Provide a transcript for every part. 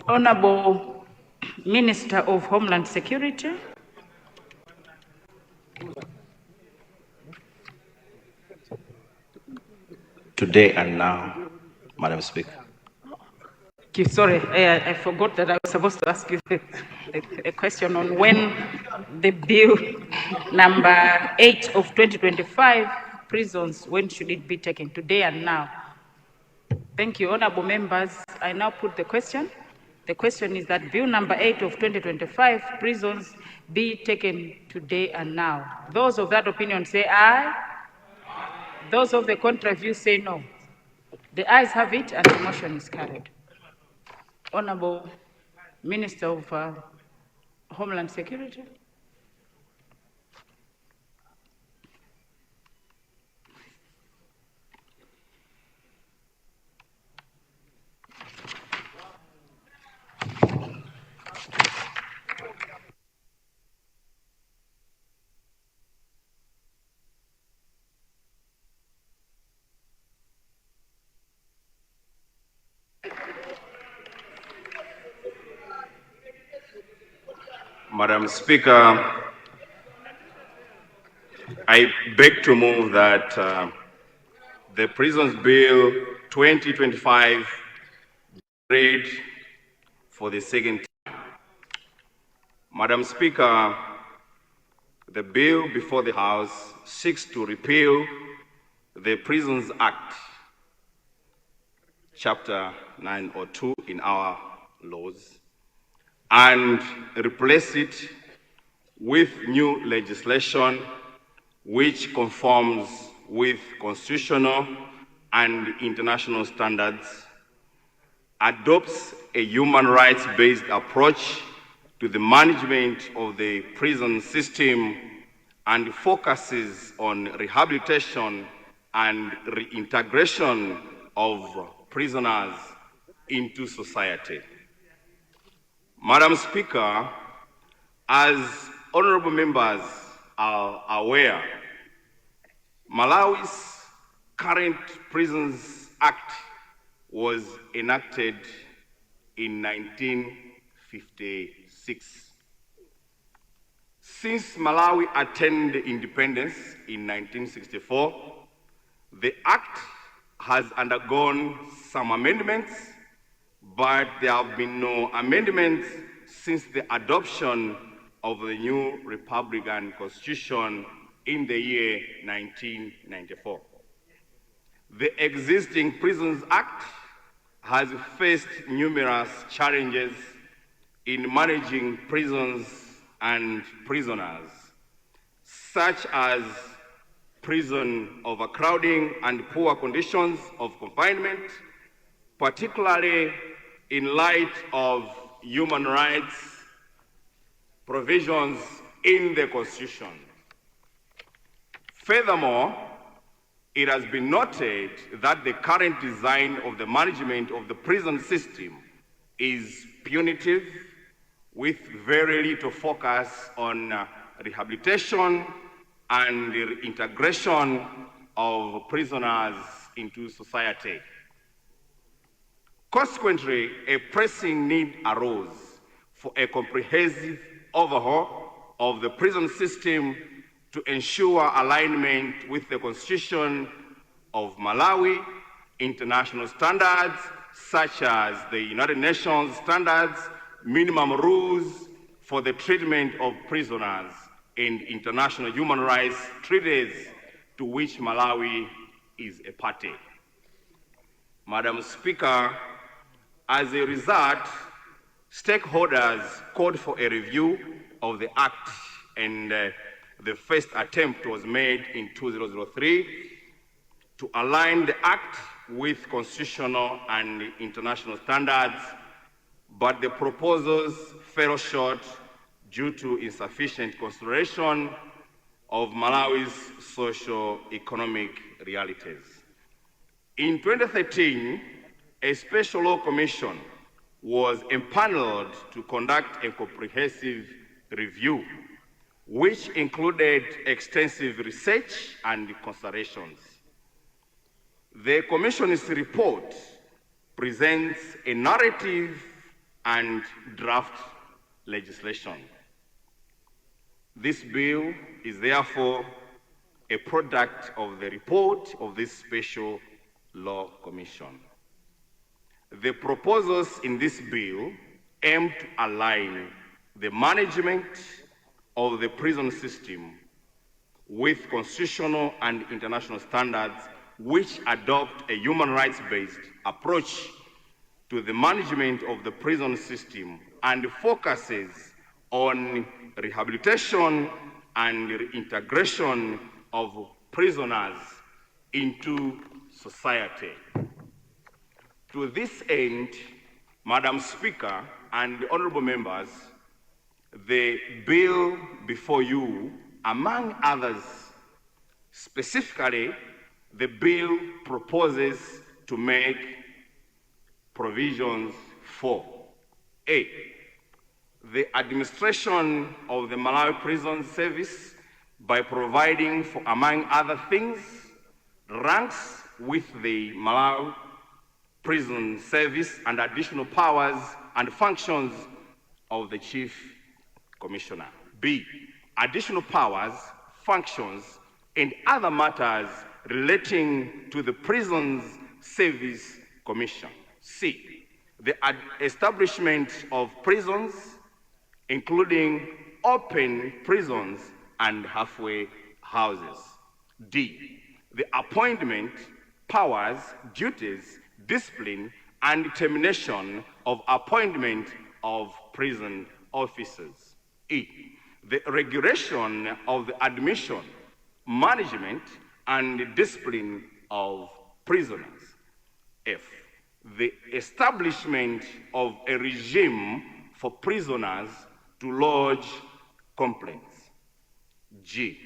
Honorable Minister of Homeland Security. Today and now, Madam Speaker. Sorry, I forgot that I was supposed to ask you a question on when the bill number 8 of 2025, prisons, when should it be taken, today and now? Thank you, honorable members. I now put the question. The question is that bill number 8 of 2025, prisons, be taken today and now. Those of that opinion say aye. Those of the contrary view say no. The ayes have it and the motion is carried. Honorable Minister of Homeland Security. Madam Speaker, I beg to move that the Prisons Bill 2025 be read for the second time. Madam Speaker, the bill before the House seeks to repeal the Prisons Act, Chapter 902 in our laws, and replace it with new legislation which conforms with constitutional and international standards, adopts a human rights-based approach to the management of the prison system, and focuses on rehabilitation and reintegration of prisoners into society. Madam Speaker, as honorable members are aware, Malawi's current Prisons Act was enacted in 1956. Since Malawi attained independence in 1964, the Act has undergone some amendments, but there have been no amendments since the adoption of the new Republican Constitution in the year 1994. The existing Prisons Act has faced numerous challenges in managing prisons and prisoners, such as prison overcrowding and poor conditions of confinement, particularly in light of human rights provisions in the Constitution. Furthermore, it has been noted that the current design of the management of the prison system is punitive, with very little focus on rehabilitation and the reintegration of prisoners into society. Consequently, a pressing need arose for a comprehensive overhaul of the prison system to ensure alignment with the Constitution of Malawi, international standards such as the United Nations standards, minimum rules for the treatment of prisoners, and international human rights treaties to which Malawi is a party. Madam Speaker, as a result, stakeholders called for a review of the Act, and the first attempt was made in 2003 to align the Act with constitutional and international standards, but the proposals fell short due to insufficient consideration of Malawi's socio-economic realities. In 2013, a special law commission was empaneled to conduct a comprehensive review, which included extensive research and consultations. The Commission's report presents a narrative and draft legislation. This bill is therefore a product of the report of this Special Law Commission. The proposals in this bill aim to align the management of the prison system with constitutional and international standards which adopt a human rights-based approach to the management of the prison system and focuses on rehabilitation and reintegration of prisoners into society. To this end, Madam Speaker and honorable members, the bill before you, among others, specifically, the bill proposes to make provisions for A, the administration of the Malawi Prison Service by providing for, among other things, ranks with the Malawi Prison Service and additional powers and functions of the Chief Commissioner. B, additional powers, functions, and other matters relating to the Prisons Service Commission. C, the establishment of prisons, including open prisons and halfway houses. D, the appointment, powers, duties, discipline, and termination of appointment of prison officers. E, the regulation of the admission, management, and discipline of prisoners. F, the establishment of a regime for prisoners to lodge complaints. G,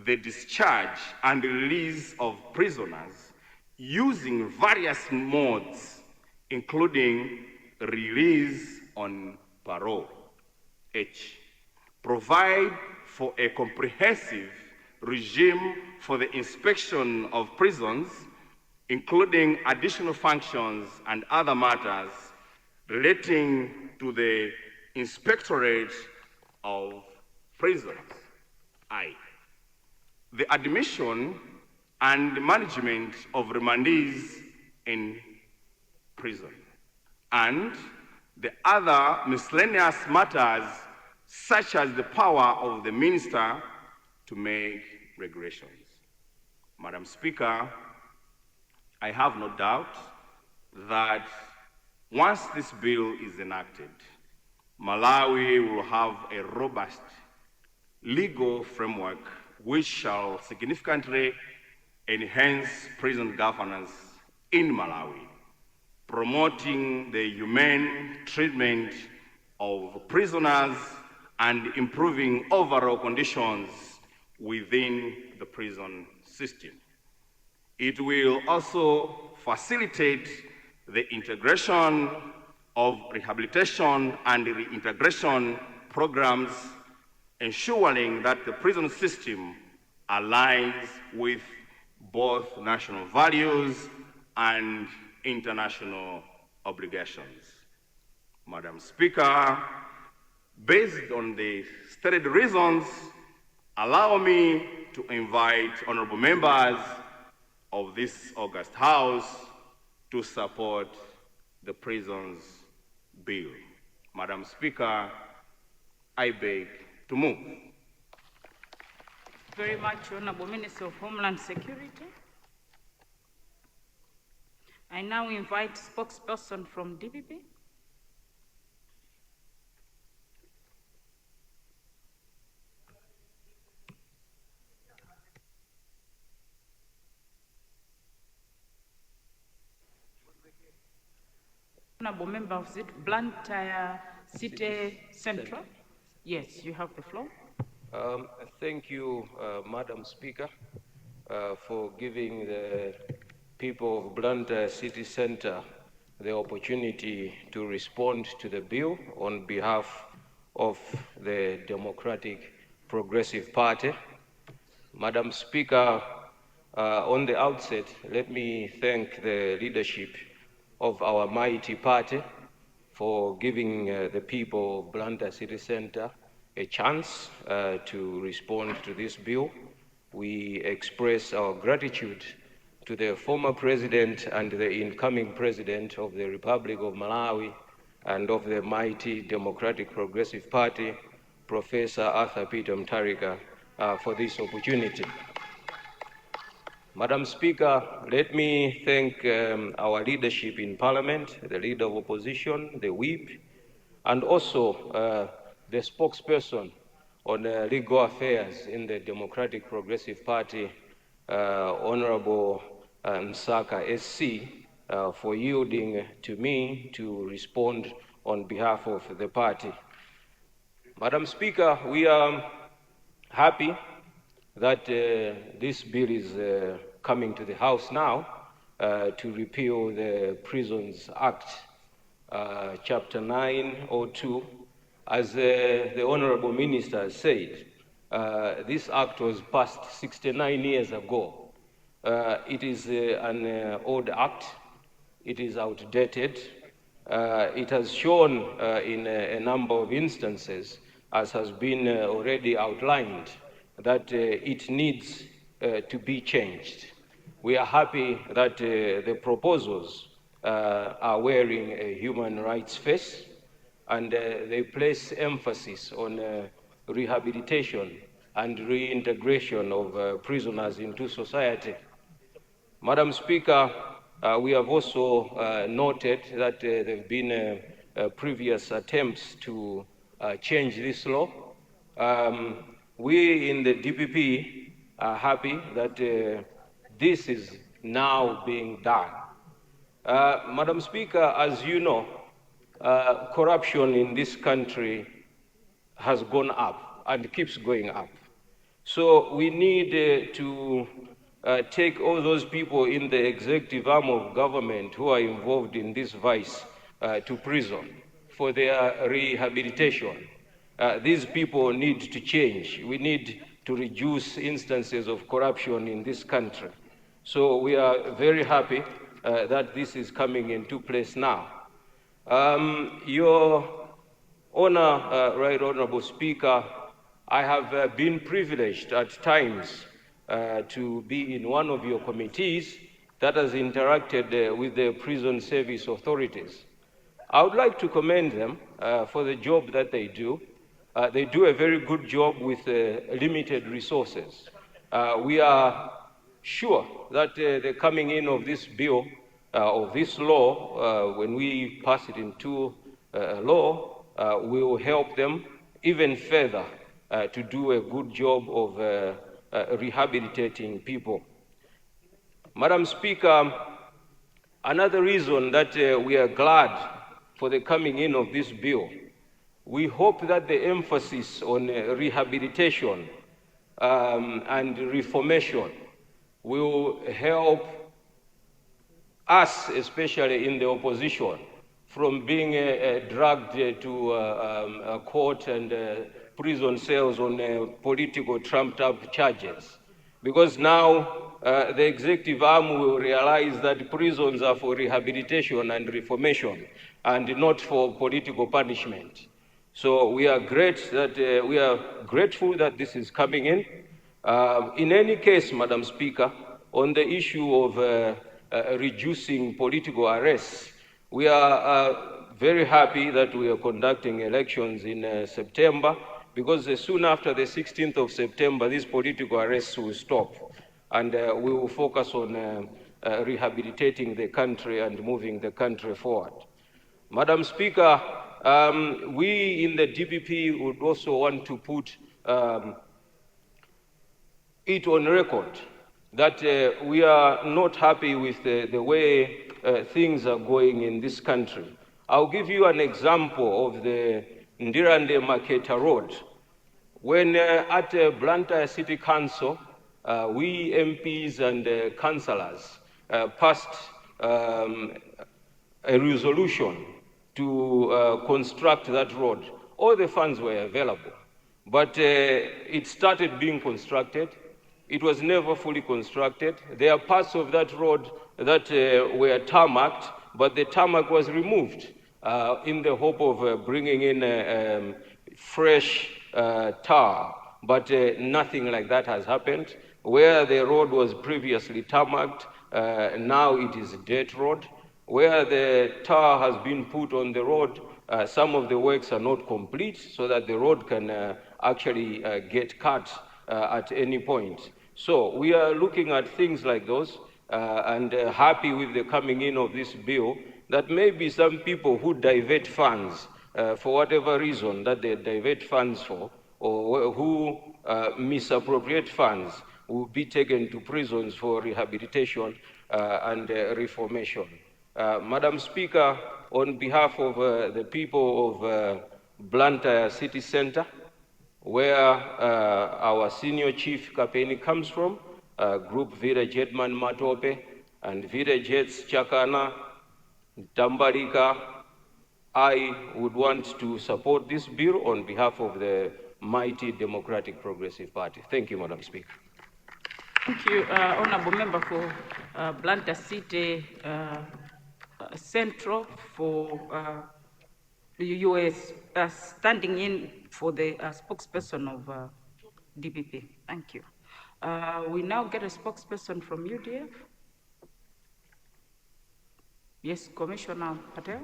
the discharge and release of prisoners using various modes, including release on parole. H, provide for a comprehensive regime for the inspection of prisons, including additional functions and other matters relating to the inspectorate of prisons. I, the admission and management of remandees in prison, and the other miscellaneous matters such as the power of the minister to make regulations. Madam Speaker, I have no doubt that once this bill is enacted, Malawi will have a robust legal framework which shall significantly enhance prison governance in Malawi, promoting the humane treatment of prisoners and improving overall conditions within the prison system. It will also facilitate the integration of rehabilitation and reintegration programs, ensuring that the prison system aligns with both national values and international obligations. Madam Speaker, based on the stated reasons, allow me to invite honorable members of this august House to support the prisons bill. Madam Speaker, I beg to move. Very much, Honorable Minister of Homeland Security. I now invite spokesperson from DPP. Honorable member of Blantyre City Central. Yes, you have the floor. Thank you, Madam Speaker, for giving the people of Blantyre City Centre the opportunity to respond to the bill on behalf of the Democratic Progressive Party. Madam Speaker, on the outset, let me thank the leadership of our mighty party for giving the people of Blantyre City Center a chance to respond to this bill. We express our gratitude to the former president and the incoming president of the Republic of Malawi and of the mighty Democratic Progressive Party, Professor Arthur Peter Mutharika, for this opportunity. Madam Speaker, let me thank our leadership in Parliament, the Leader of Opposition, the Whip, and also the spokesperson on legal affairs in the Democratic Progressive Party, Honorable Nsaka SC, for yielding to me to respond on behalf of the party. Madam Speaker, we are happy that this bill is coming to the House now to repeal the Prisons Act, Chapter 902. As the Honorable Minister said, this act was passed 69 years ago. It is an old act. It is outdated. It has shown in a number of instances, as has been already outlined, that it needs to be changed. We are happy that the proposals are wearing a human rights face, and they place emphasis on rehabilitation and reintegration of prisoners into society. Madam Speaker, we have also noted that there have been previous attempts to change this law. We in the DPP are happy that this is now being done. Madam Speaker, as you know, corruption in this country has gone up and keeps going up. So we need to take all those people in the executive arm of government who are involved in this vice to prison for their rehabilitation. These people need to change. We need to reduce instances of corruption in this country. So we are very happy that this is coming into place now. Your Honor, Right Honorable Speaker, I have been privileged at times to be in one of your committees that has interacted with the prison service authorities. I would like to commend them for the job that they do. They do a very good job with limited resources. We are sure that the coming in of this bill, of this law, when we pass it into law, will help them even further to do a good job of rehabilitating people. Madam Speaker, another reason that we are glad for the coming in of this bill, we hope that the emphasis on rehabilitation and reformation will help us, especially in the opposition, from being dragged to court and prison cells on political trumped-up charges. Because now the executive arm will realize that prisons are for rehabilitation and reformation and not for political punishment. So we are grateful that this is coming in. In any case, Madam Speaker, on the issue of reducing political arrests, we are very happy that we are conducting elections in September, because soon after the 16th of September, these political arrests will stop, and we will focus on rehabilitating the country and moving the country forward. Madam Speaker, we in the DPP would also want to put it on record that we are not happy with the way things are going in this country. I'll give you an example of the Ndirande Maketa Road. When at Blantyre City Council, we MPs and councillors passed a resolution to construct that road. All the funds were available, but it started being constructed. It was never fully constructed. There are parts of that road that were tarmacked, but the tarmac was removed. in the hope of bringing in fresh tar, but nothing like that has happened. Where the road was previously tarmacked, now it is a dirt road. Where the tar has been put on the road, some of the works are not complete, so that the road can actually get cut at any point. So we are looking at things like those and happy with the coming in of this bill, that maybe some people who divert funds for whatever reason that they divert funds for, or who misappropriate funds, will be taken to prisons for rehabilitation and reformation. Madam Speaker, on behalf of the people of Blantyre City Centre, where our senior chief Kapeni comes from, Group Village Headman Matope, and Village Heads Chakana, Tambarika, I would want to support this bill on behalf of the mighty Democratic Progressive Party. Thank you, Madam Speaker. Thank you, Honourable Member for Blantyre City Central for the US standing in for the spokesperson of DPP. Thank you. We now get a spokesperson from UDF. Yes, Commissioner Patel.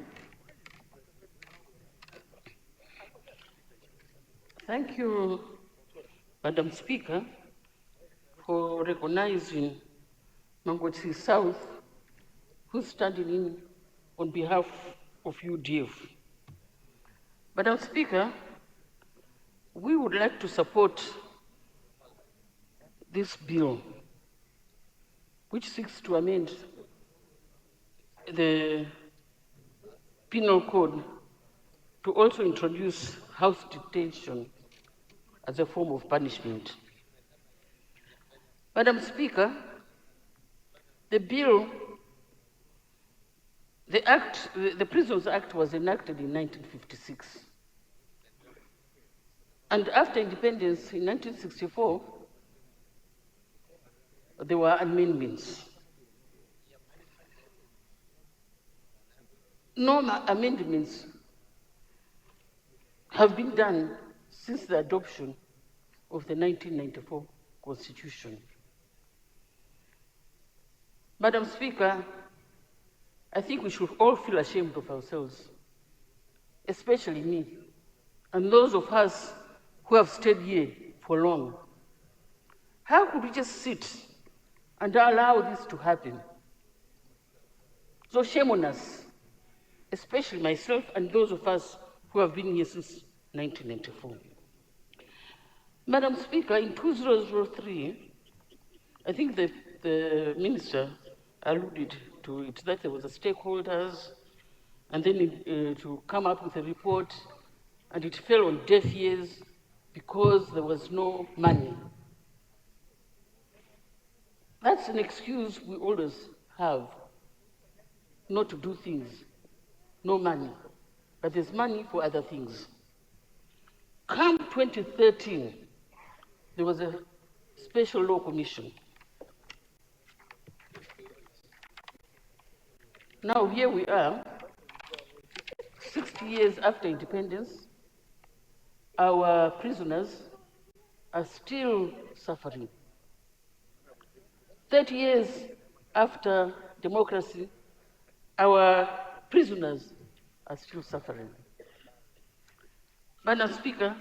Thank you, Madam Speaker, for recognizing Mangotsi South, who's standing in on behalf of UDF. Madam Speaker, we would like to support this bill, which seeks to amend the penal code to also introduce house detention as a form of punishment. Madam Speaker, the bill, the Prisons Act was enacted in 1956. And after independence in 1964, there were amendments. No amendments have been done since the adoption of the 1994 Constitution. Madam Speaker, I think we should all feel ashamed of ourselves, especially me, and those of us who have stayed here for long. How could we just sit and allow this to happen? So shame on us, especially myself and those of us who have been here since 1994. Madam Speaker, in 2003, I think the minister alluded to it, that there was a stakeholders, and then to come up with a report, and it fell on deaf ears because there was no money. That's an excuse we always have, not to do things. No money, but there's money for other things. Come 2013, there was a special law commission. Now here we are, 60 years after independence, our prisoners are still suffering. 30 years after democracy, our prisoners are still suffering. Madam Speaker,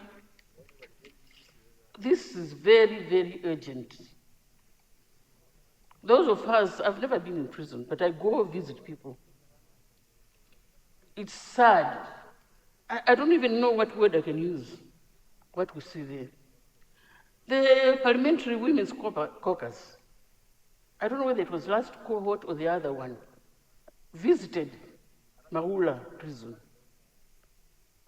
this is very, very urgent. Those of us, I've never been in prison, but I go visit people. It's sad. I don't even know what word I can use, what we see there. The Parliamentary Women's Caucus, I don't know whether it was last cohort or the other one, visited Maula prison.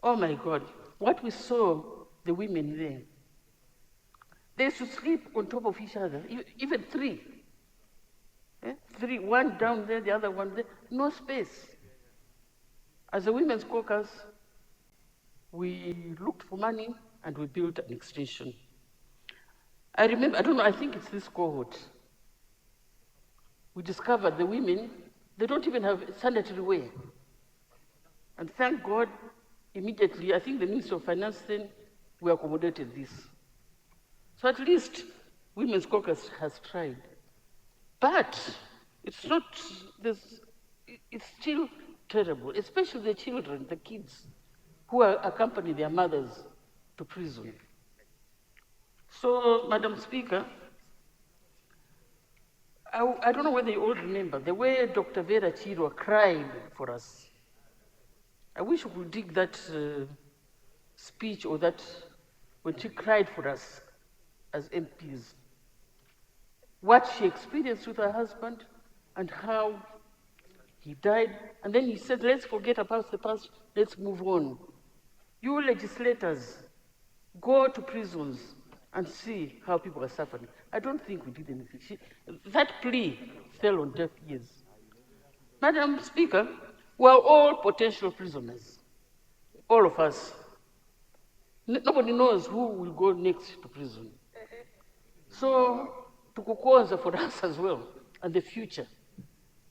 Oh my God, what we saw, the women there. They used to sleep on top of each other, even three. Three, one down there, the other one there, no space. As a women's caucus, we looked for money and we built an extension. I remember, I don't know, I think it's this cohort. We discovered the women, they don't even have sanitary wear. And thank God, immediately, I think the Minister of Finance then, we accommodated this. So at least Women's Caucus has tried. But it's not, it's still terrible, especially the children, the kids, who accompany their mothers to prison. So, Madam Speaker, I don't know whether you all remember the way Dr. Vera CHREAA cried for us. I wish we could dig that speech or that when she cried for us as MPs. What she experienced with her husband and how he died. And then he said, let's forget about the past, let's move on. You legislators, go to prisons and see how people are suffering. I don't think we did anything. That plea fell on deaf ears. Madam Speaker, we're all potential prisoners, all of us. Nobody knows who will go next to prison. So, tukukoza for us as well, and the future.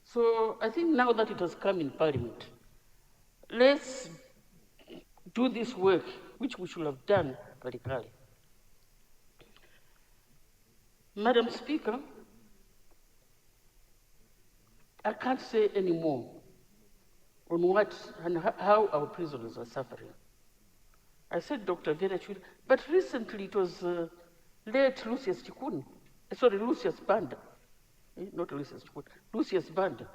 So, I think now that it has come in Parliament, let's do this work, which we should have done radically. Madam Speaker, I can't say any more on what and how our prisoners are suffering. I said Dr. Vera CHREAA, but recently it was late Lucius Chikuni, sorry, Lucius Banda, not Lucius Chikuni, Lucius Banda.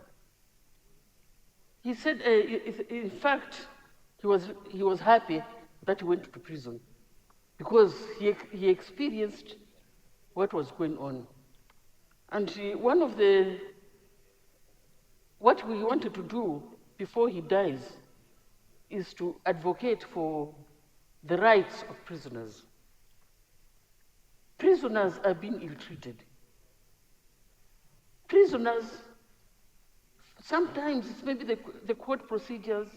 He said, in fact, he was happy that he went to prison because he experienced what was going on. And what we wanted to do before he dies is to advocate for the rights of prisoners. Prisoners are being ill-treated. Prisoners, sometimes it's maybe the court procedures.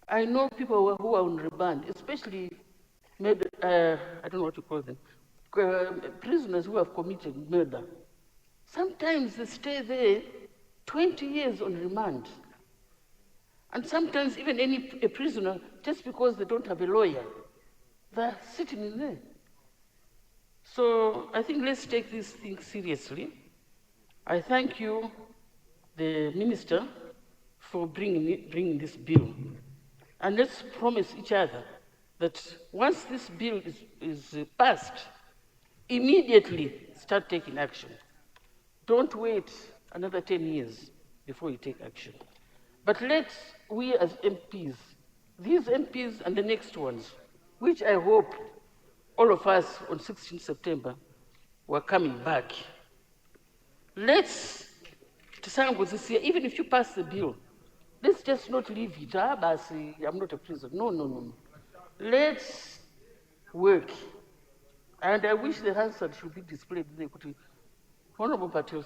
I know people who are on remand, especially, I don't know what to call them, prisoners who have committed murder. Sometimes they stay there 20 years on remand. And sometimes even a prisoner, just because they don't have a lawyer, they're sitting in there. So I think let's take this thing seriously. I thank you, the Minister, for bringing this bill. And let's promise each other that once this bill is passed, immediately start taking action. Don't wait another 10 years before you take action. But we as MPs, these MPs and the next ones, which I hope all of us on 16 September were coming back. Let's, this year, even if you pass the bill, let's just not leave it. I'm not a prisoner. No. Let's work. And I wish the Hansard should be displayed there. Honorable Patrios,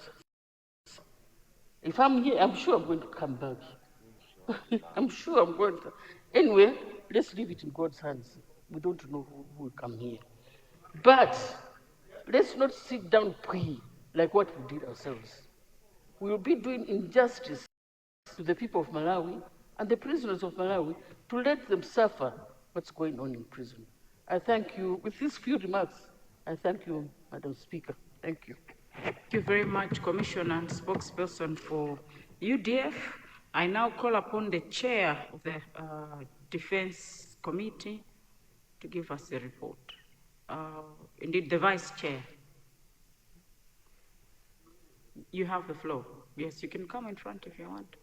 if I'm here, I'm sure I'm going to come back. I'm sure I'm going to. Anyway, let's leave it in God's hands. We don't know who will come here. But let's not sit down like what we did ourselves. We will be doing injustice to the people of Malawi and the prisoners of Malawi to let them suffer what's going on in prison. I thank you. With these few remarks, I thank you, Madam Speaker. Thank you. Thank you very much, Commissioner and Spokesperson for UDF. I now call upon the Chair of the Defense Committee to give us a report. Indeed, the Vice Chair. You have the floor. Yes, you can come in front if you want.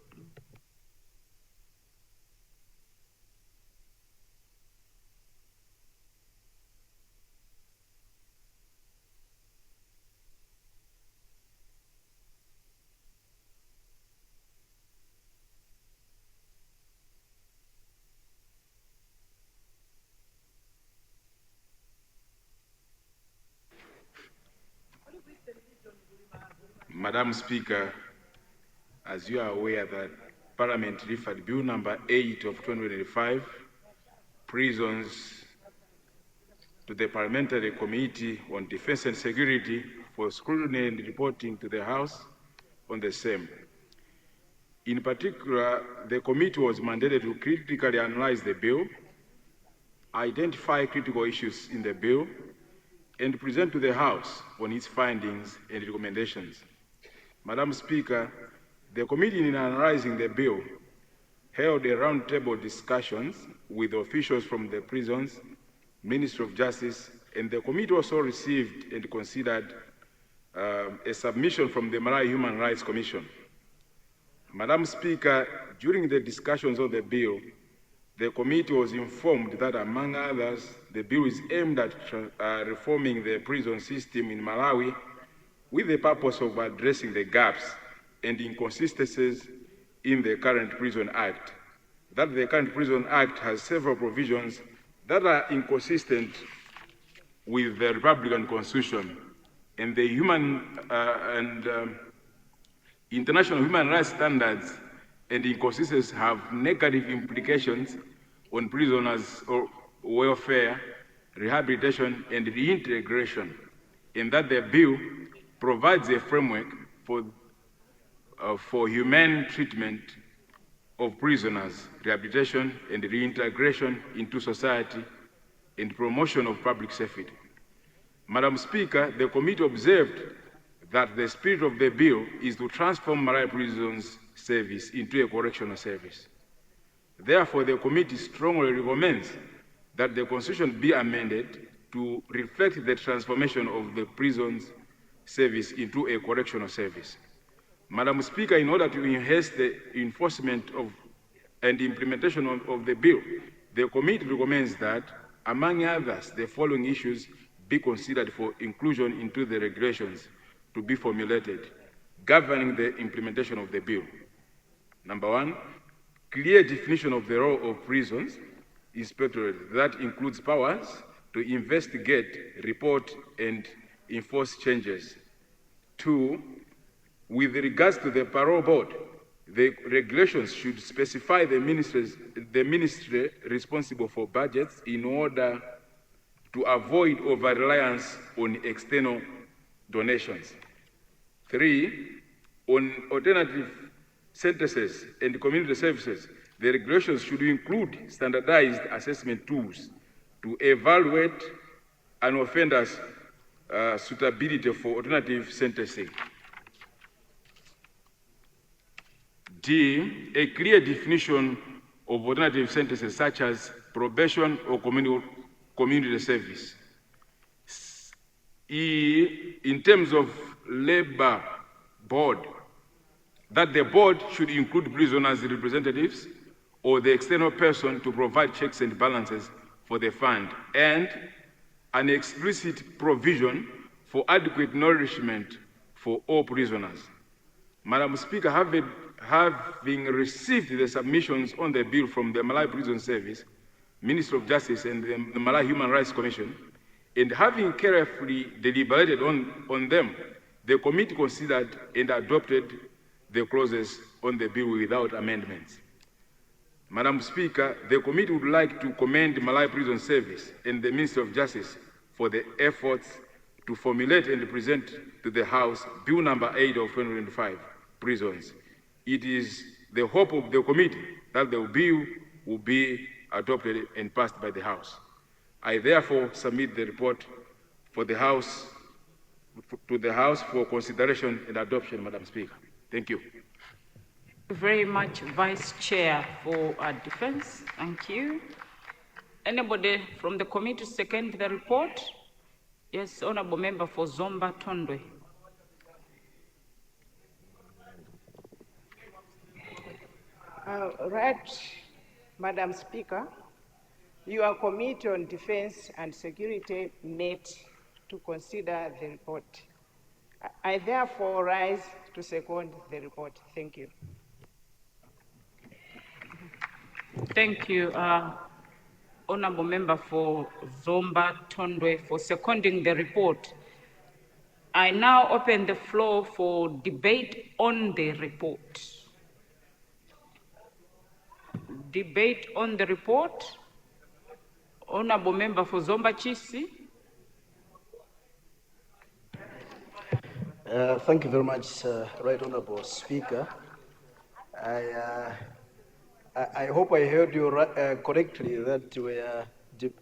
Madam Speaker, as you are aware that Parliament referred Bill number 8 of 2025, prisons, to the Parliamentary Committee on Defense and Security for scrutiny and reporting to the House on the same. In particular, the committee was mandated to critically analyze the bill, identify critical issues in the bill, and present to the House on its findings and recommendations. Madam Speaker, the committee, in analyzing the bill, held a roundtable discussions with officials from the prisons, Ministry of Justice, and the committee also received and considered a submission from the Malawi Human Rights Commission. Madam Speaker, during the discussions of the bill, the committee was informed that, among others, the bill is aimed at reforming the prison system in Malawi with the purpose of addressing the gaps and inconsistencies in the current Prison Act. That the current Prison Act has several provisions that are inconsistent with the Republican Constitution and the international human rights standards, and inconsistencies have negative implications on prisoners' welfare, rehabilitation, and reintegration, and that the bill provides a framework for humane treatment of prisoners, rehabilitation, and reintegration into society, and promotion of public safety. Madam Speaker, the committee observed that the spirit of the bill is to transform Malawi prisons service into a correctional service. Therefore, the committee strongly recommends that the Constitution be amended to reflect the transformation of the prisons service into a correctional service. Madam Speaker, in order to enhance the enforcement of and implementation of the bill, the committee recommends that, among others, the following issues be considered for inclusion into the regulations to be formulated governing the implementation of the bill. Number one, clear definition of the role of prisons inspectorate that includes powers to investigate, report, and enforce changes. Two, with regards to the parole board, the regulations should specify the ministry responsible for budgets in order to avoid over-reliance on external donations. Three, on alternative sentences and community services, the regulations should include standardized assessment tools to evaluate an offender's suitability for alternative sentencing. D, a clear definition of alternative sentences such as probation or community service. E, in terms of labor board, that the board should include prisoners' representatives or the external person to provide checks and balances for the fund, and an explicit provision for adequate nourishment for all prisoners. Madam Speaker, having received the submissions on the bill from the Malawi Prison Service, Ministry of Justice, and the Malawi Human Rights Commission, and having carefully deliberated on them, the committee considered and adopted the clauses on the bill without amendments. Madam Speaker, the committee would like to commend Malawi Prison Service and the Ministry of Justice for the efforts to formulate and present to the House Bill number 8 of 2025, Prisons. It is the hope of the committee that the bill will be adopted and passed by the House. I therefore submit the report for the House to the House for consideration and adoption, Madam Speaker. Thank you. Thank you very much, Vice Chair, for defense. Thank you. Anybody from the committee second the report? Yes, Honorable Member for Zomba Tondwe. Right, Madam Speaker, your Committee on Defense and Security met to consider the report. I therefore rise to second the report. Thank you. Thank you, Honorable Member for Zomba Tondwe, for seconding the report. I now open the floor for debate on the report. Debate on the report. Honorable Member for Zomba Chisi. Thank you very much, Right Honorable Speaker. I hope I heard you correctly that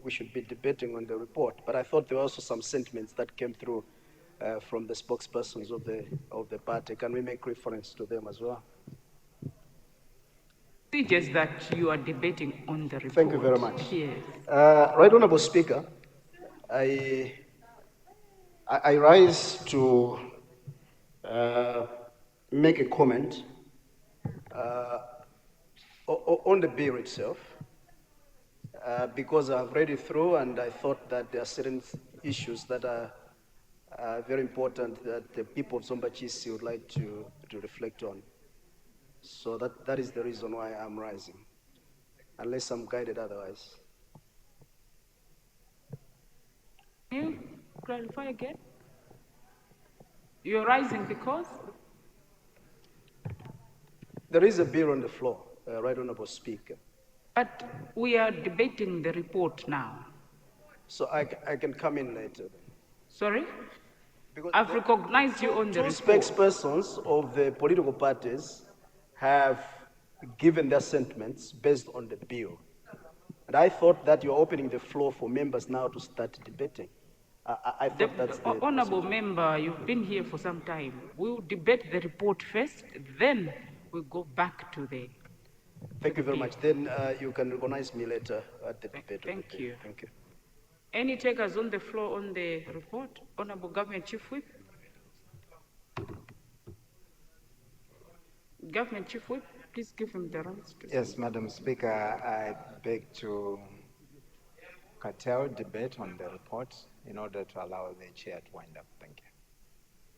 we should be debating on the report, but I thought there were also some sentiments that came through from the spokespersons of the party. Can we make reference to them as well? Just that you are debating on the report. Thank you very much. Yes. Right Honorable Speaker, I rise to make a comment on the bill itself, because I've read it through and I thought that there are certain issues that are very important that the people of Zombachisi would like to reflect on. So that is the reason why I'm rising, unless I'm guided otherwise. Can you clarify again? You're rising because? There is a bill on the floor, Right Honorable Speaker. But we are debating the report now. So I can come in later. Sorry? Because I've recognized you on the report. Two spokespersons of the political parties have given their sentiments based on the bill. And I thought that you're opening the floor for members now to start debating. I thought that's the Honorable member, you've been here for some time. We'll debate the report first, then we'll go back to the... Thank you very much. Then you can recognize me later at the debate. Thank you. Thank you. Any takers on the floor on the report? Honorable Government Chief Whip. Government Chief Whip, please give him the rights to Yes, Madam Speaker, I beg to curtail debate on the report in order to allow the chair to wind up. Thank you.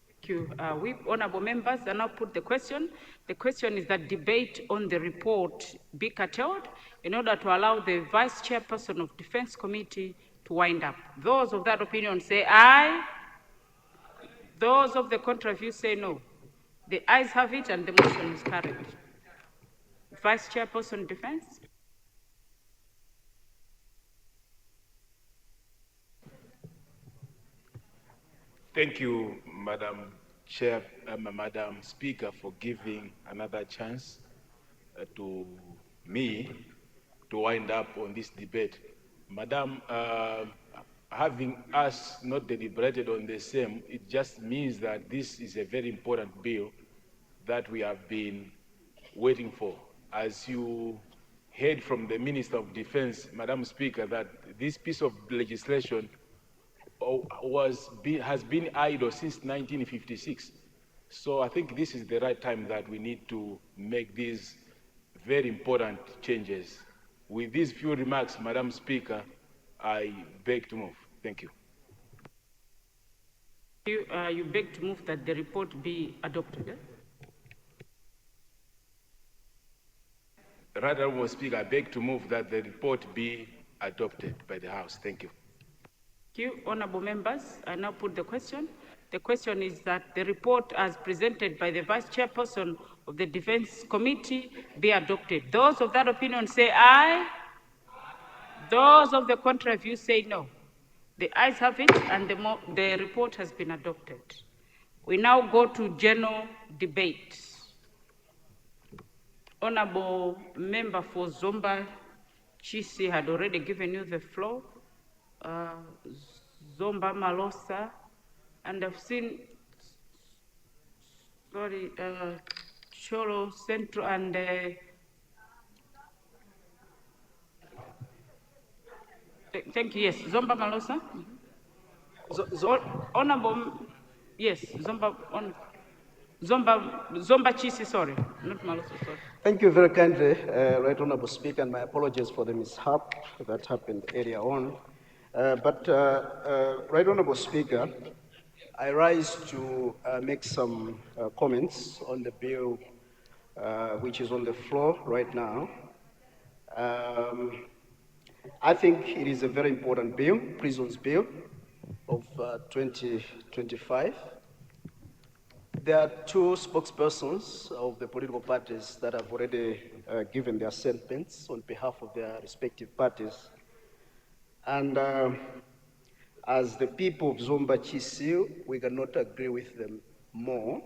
Thank you. We, honorable members, I now put the question. The question is that debate on the report be curtailed in order to allow the Vice Chairperson of Defense Committee to wind up. Those of that opinion say aye. Those of the contrary view say no. The ayes have it and the motion is carried. Vice Chairperson Defense. Thank you, Madam Chair, Madam Speaker, for giving another chance to me to wind up on this debate. Madam, having us not deliberated on the same, it just means that this is a very important bill that we have been waiting for. As you heard from the Minister of Defense, Madam Speaker, that this piece of legislation has been idle since 1956. So I think this is the right time that we need to make these very important changes. With these few remarks, Madam Speaker, I beg to move. Thank you. You beg to move that the report be adopted. Eh? Right, Honourable Speaker, I beg to move that the report be adopted by the House. Thank you. Thank you, honourable members. I now put the question. The question is that the report as presented by the Vice Chairperson of the Defence Committee be adopted. Those of that opinion say aye. Those of the contrary view say no. The ayes have it and the report has been adopted. We now go to general debate. Honourable member for Zomba Chisi had already given you the floor. Zomba Malosa, and I've seen, Cholo Central and thank you, yes, Zomba Malosa. Honorable, yes, Zomba Chisi, sorry, not Malosa, sorry. Thank you very kindly, Right Honourable Speaker, and my apologies for the mishap that happened earlier on. Right Honourable Speaker, I rise to make some comments on the bill which is on the floor right now. I think it is a very important bill, Prisons Bill of 2025. There are two spokespersons of the political parties that have already given their sentiments on behalf of their respective parties. And as the people of Zomba Chisi, we cannot agree with them more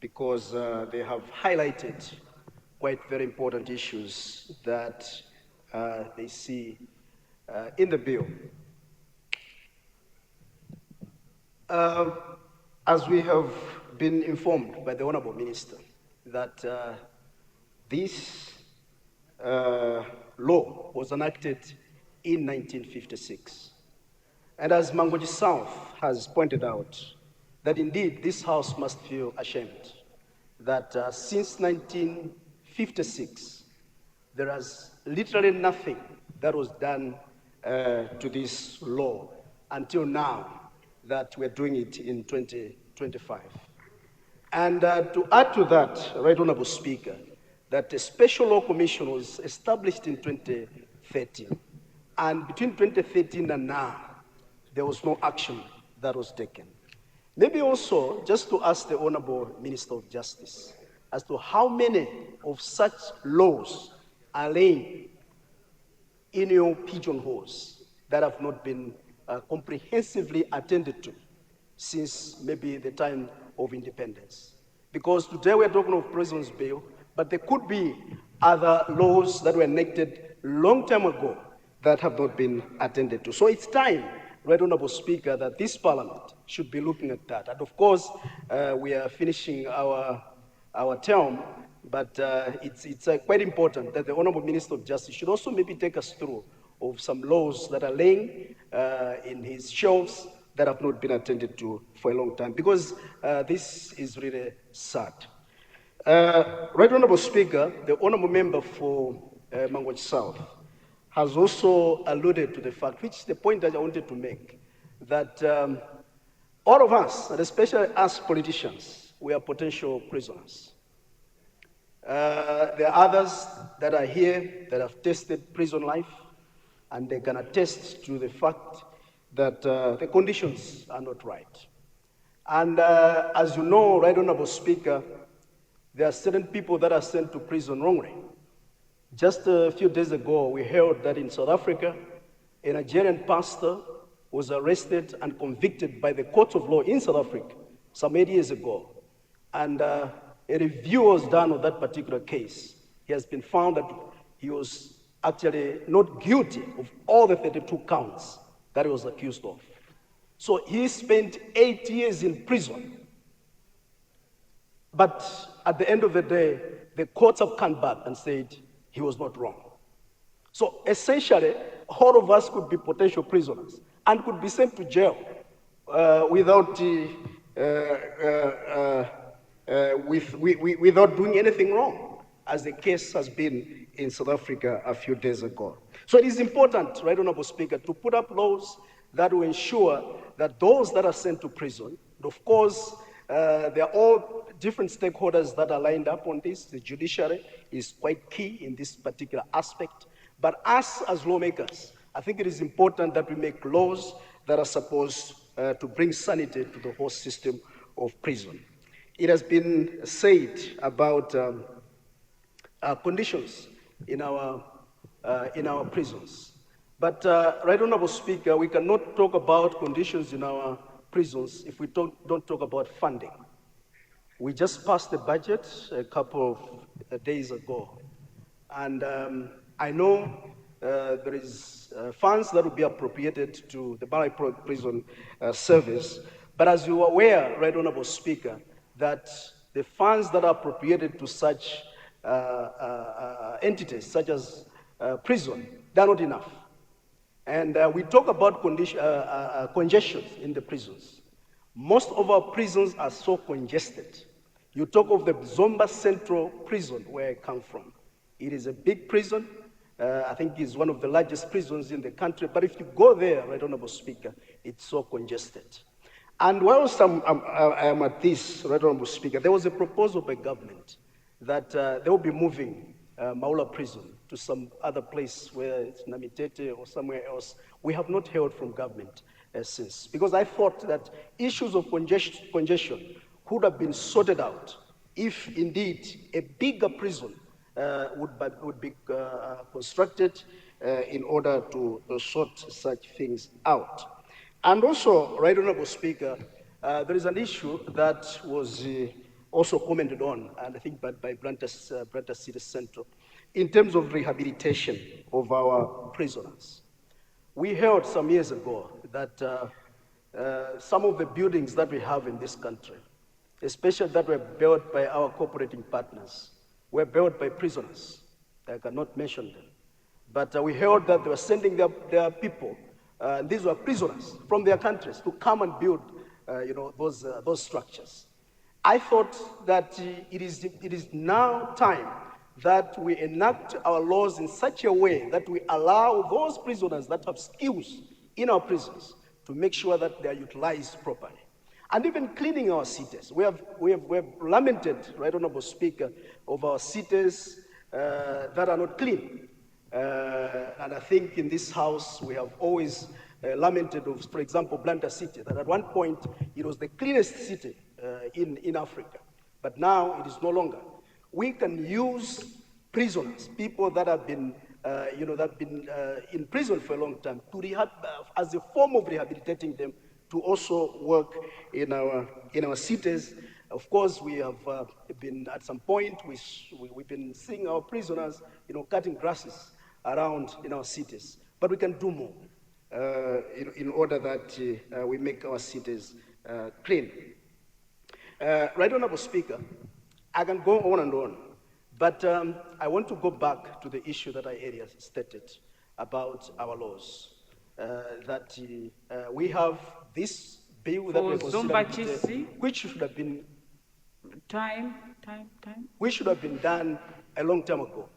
because they have highlighted quite very important issues that they see in the bill. As we have been informed by the Honorable Minister, that this law was enacted in 1956. And as Mangoji South has pointed out, that indeed this House must feel ashamed that since 1956, there has literally nothing that was done to this law until now that we're doing it in 2025. And to add to that, Right Honorable Speaker, that a special law commission was established in 2013. And between 2013 and now, there was no action that was taken. Maybe also, just to ask the Honorable Minister of Justice as to how many of such laws are laying in your pigeonholes that have not been comprehensively attended to since maybe the time of independence. Because today we're talking of prisons bill, but there could be other laws that were enacted long time ago that have not been attended to. So it's time, Right Honorable Speaker, that this Parliament should be looking at that. And of course, we are finishing our term, but it's quite important that the Honorable Minister of Justice should also maybe take us through of some laws that are laying in his shelves that have not been attended to for a long time, because this is really sad. Right Honorable Speaker, the Honorable Member for Mangochi South has also alluded to the fact, which is the point that I wanted to make, that all of us, and especially us politicians, we are potential prisoners. There are others that are here that have tasted prison life, and they can attest to the fact that the conditions are not right. And as you know, Right Honorable Speaker, there are certain people that are sent to prison wrongly. Just a few days ago, we heard that in South Africa, a Nigerian pastor was arrested and convicted by the court of law in South Africa some 8 years ago. And a review was done of that particular case. He has been found that he was actually not guilty of all the 32 counts that he was accused of. So he spent 8 years in prison. But at the end of the day, the courts have come back and said he was not wrong. So essentially, all of us could be potential prisoners and could be sent to jail without doing anything wrong, as the case has been in South Africa a few days ago. So it is important, Right Honorable Speaker, to put up laws that will ensure that those that are sent to prison, and of course, there are all different stakeholders that are lined up on this. The judiciary is quite key in this particular aspect. But us as lawmakers, I think it is important that we make laws that are supposed to bring sanity to the whole system of prison. It has been said about conditions in our prisons. But, Right Honorable Speaker, we cannot talk about conditions in our prisons if we don't talk about funding. We just passed the budget a couple of days ago. And I know there is funds that will be appropriated to the Malawi Prison Service. But as you are aware, Right Honorable Speaker, that the funds that are appropriated to such entities, such as prison, they're not enough. And we talk about congestion in the prisons. Most of our prisons are so congested. You talk of the Zomba Central Prison, where I come from. It is a big prison. I think it's one of the largest prisons in the country. But if you go there, Right Honorable Speaker, it's so congested. And whilst I am at this, Right Honorable Speaker, there was a proposal by government that they will be moving Maula Prison to some other place, where it's Namitete or somewhere else. We have not heard from government since. Because I thought that issues of congestion could have been sorted out if indeed a bigger prison would be constructed in order to sort such things out. And also, Right Honorable Speaker, there is an issue that was also commented on, and I think by Blantyre City Central, in terms of rehabilitation of our prisoners. We heard some years ago that some of the buildings that we have in this country, especially that were built by our cooperating partners, were built by prisoners. I cannot mention them. But we heard that they were sending their people, these were prisoners from their countries, to come and build those structures. I thought that it is now time that we enact our laws in such a way that we allow those prisoners that have skills in our prisons to make sure that they are utilized properly. And even cleaning our cities. We have lamented, Right Honorable Speaker, of our cities that are not clean. And I think in this House we have always lamented of, for example, Blantyre City, that at one point it was the cleanest city in Africa, but now it is no longer. We can use prisoners, people that have been, in prison for a long time, to rehab as a form of rehabilitating them, to also work in our cities. Of course, we have been at some point we've been seeing our prisoners, cutting grasses around in our cities, but we can do more in order that we make our cities clean. Right Honorable Speaker, I can go on and on, but I want to go back to the issue that I earlier stated about our laws. That we have this bill that we consider, which should have been which should have been done a long time ago.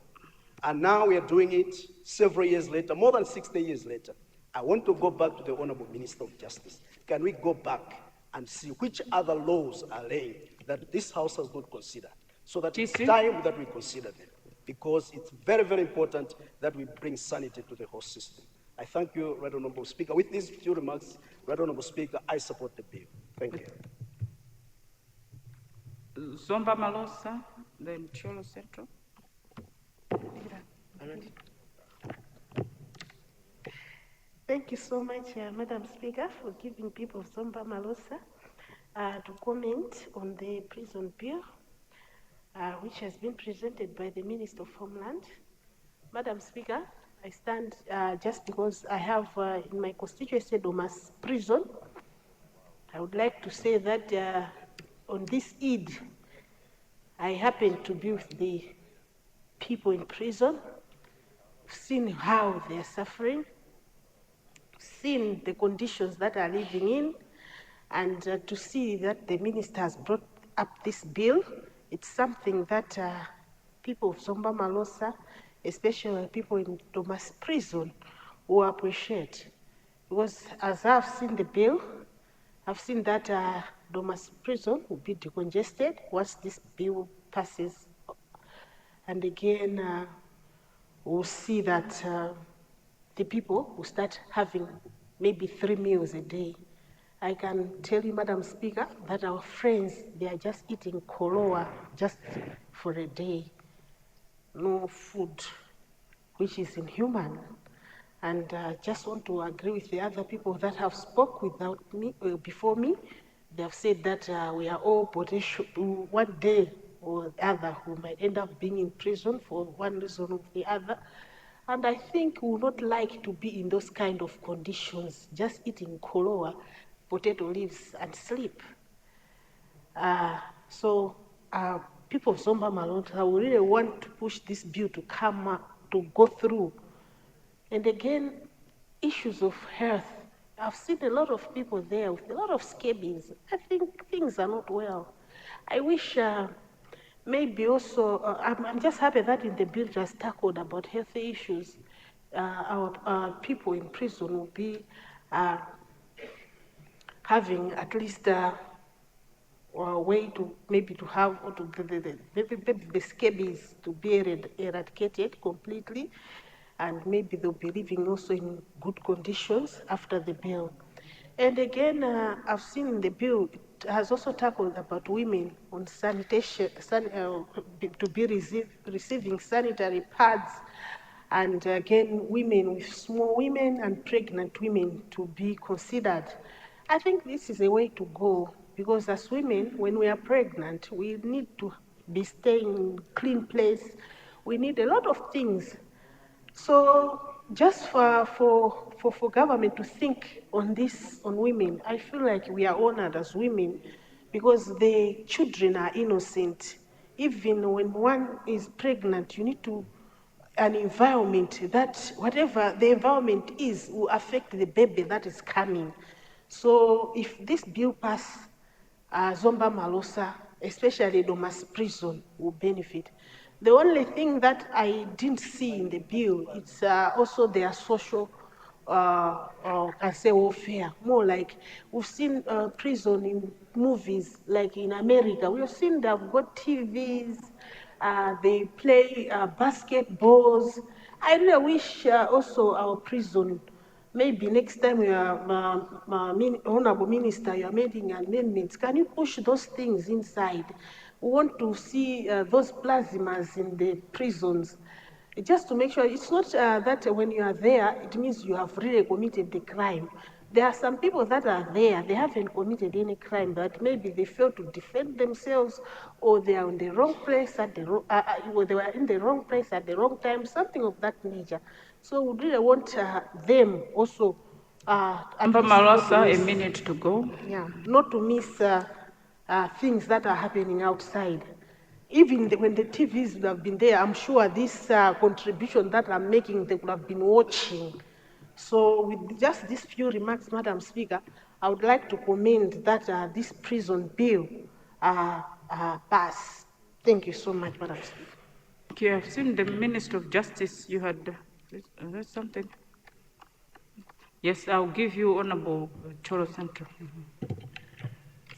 And now we are doing it several years later, more than 60 years later. I want to go back to the Honorable Minister of Justice. Can we go back and see which other laws are laying that this House has not considered, so that it's time that we consider them, because it's very, very important that we bring sanity to the whole system. I thank you, Right Honorable Speaker. With these few remarks, Right Honorable Speaker, I support the bill. Thank you. Zomba Malosa, then Cholo Central. Thank you so much, Madam Speaker, for giving people of Zomba Malosa to comment on the prison bill, which has been presented by the Minister of Homeland. Madam Speaker, I stand just because I have in my constituency Domas prison. I would like to say that on this Eid, I happened to be with the people in prison, seen how they are suffering, seen the conditions that are living in, and to see that the minister has brought up this bill. It's something that people of Zomba Malosa, especially people in Domas prison, will appreciate. Because as I've seen the bill, I've seen that Domas prison will be decongested once this bill passes. And again, we'll see that the people will start having maybe 3 meals a day. I can tell you, Madam Speaker, that our friends, they are just eating koloa just for a day. No food, which is inhuman. And I just want to agree with the other people that have spoke before me. They have said that we are all potential, one day or the other, who might end up being in prison for one reason or the other. And I think we would not like to be in those kind of conditions, just eating koloa, potato leaves, and sleep. So people of Zomba Malosa, we really want to push this bill to come up, to go through. And again, issues of health. I've seen a lot of people there with a lot of scabies. I think things are not well. I wish maybe also, I'm just happy that in the bill just tackled about healthy issues. Our people in prison will be having at least a way to maybe to have, or to maybe the scabies to be eradicated completely, and maybe they'll be living also in good conditions after the bill. And again, I've seen in the bill, it has also tackled about women on sanitation, to be receiving sanitary pads, and again, women with small women and pregnant women to be considered. I think this is a way to go. because as women, when we are pregnant, we need to be staying in clean place. We need a lot of things. So just for government to think on this, on women, I feel like we are honored as women because the children are innocent. Even when one is pregnant, you need to an environment that whatever the environment is will affect the baby that is coming. So if this bill pass, Zomba Malosa, especially Domas prison, will benefit. The only thing that I didn't see in the bill, it's also their social, can say warfare, more like we've seen prison in movies, like in America. We've seen they've got TVs, they play basketballs. I really wish also our prison, maybe next time you are, Honorable Minister, you are making amendments, can you push those things inside? We want to see those plasmas in the prisons, just to make sure it's not that when you are there, it means you have really committed the crime. There are some people that are there, they haven't committed any crime, but maybe they fail to defend themselves, or they are in the wrong place at the wrong, or they were in the wrong place at the wrong time, something of that nature. So we really want them also. Malosa, a minute to go. Yeah, not to miss things that are happening outside. Even when the TVs would have been there, I'm sure this contribution that I'm making, they would have been watching. So with just these few remarks, Madam Speaker, I would like to commend that this prison bill pass. Thank you so much, Madam Speaker. Okay, I've seen the Minister of Justice. You had something. Yes, I'll give you Honorable Cholo Central.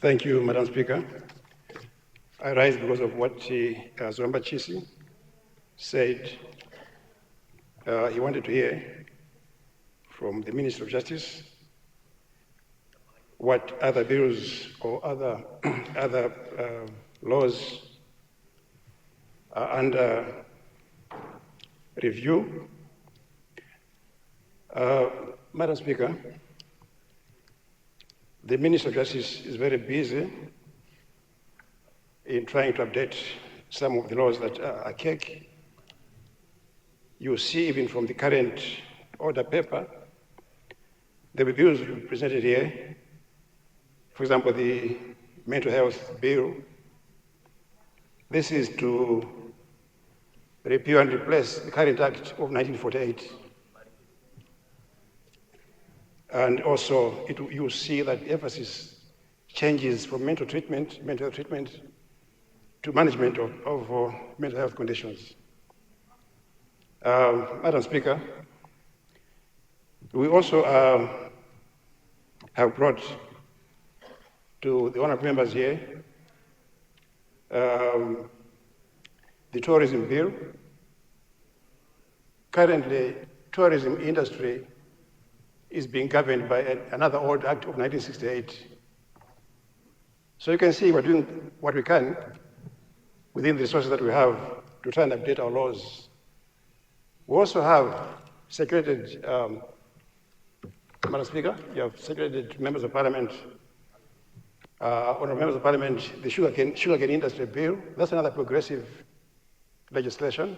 Thank you, Madam Speaker. I rise because of what Zwamba Chisi said. He wanted to hear from the Minister of Justice what other bills or other laws are under review. Madam Speaker, the Minister of Justice is very busy in trying to update some of the laws that are archaic. You see, even from the current order paper, the bills presented here, for example, the mental health bill, this is to repeal and replace the current act of 1948. And also, you see that the emphasis changes from mental health treatment, to management of mental health conditions. Madam Speaker, we also have brought to the honorable members here the tourism bill. Currently, tourism industry is being governed by another old act of 1968. So you can see we're doing what we can within the resources that we have to try and update our laws. We also have segregated, Madam Speaker, you have segregated members of parliament, honorable members of parliament, the sugarcane industry bill. That's another progressive legislation.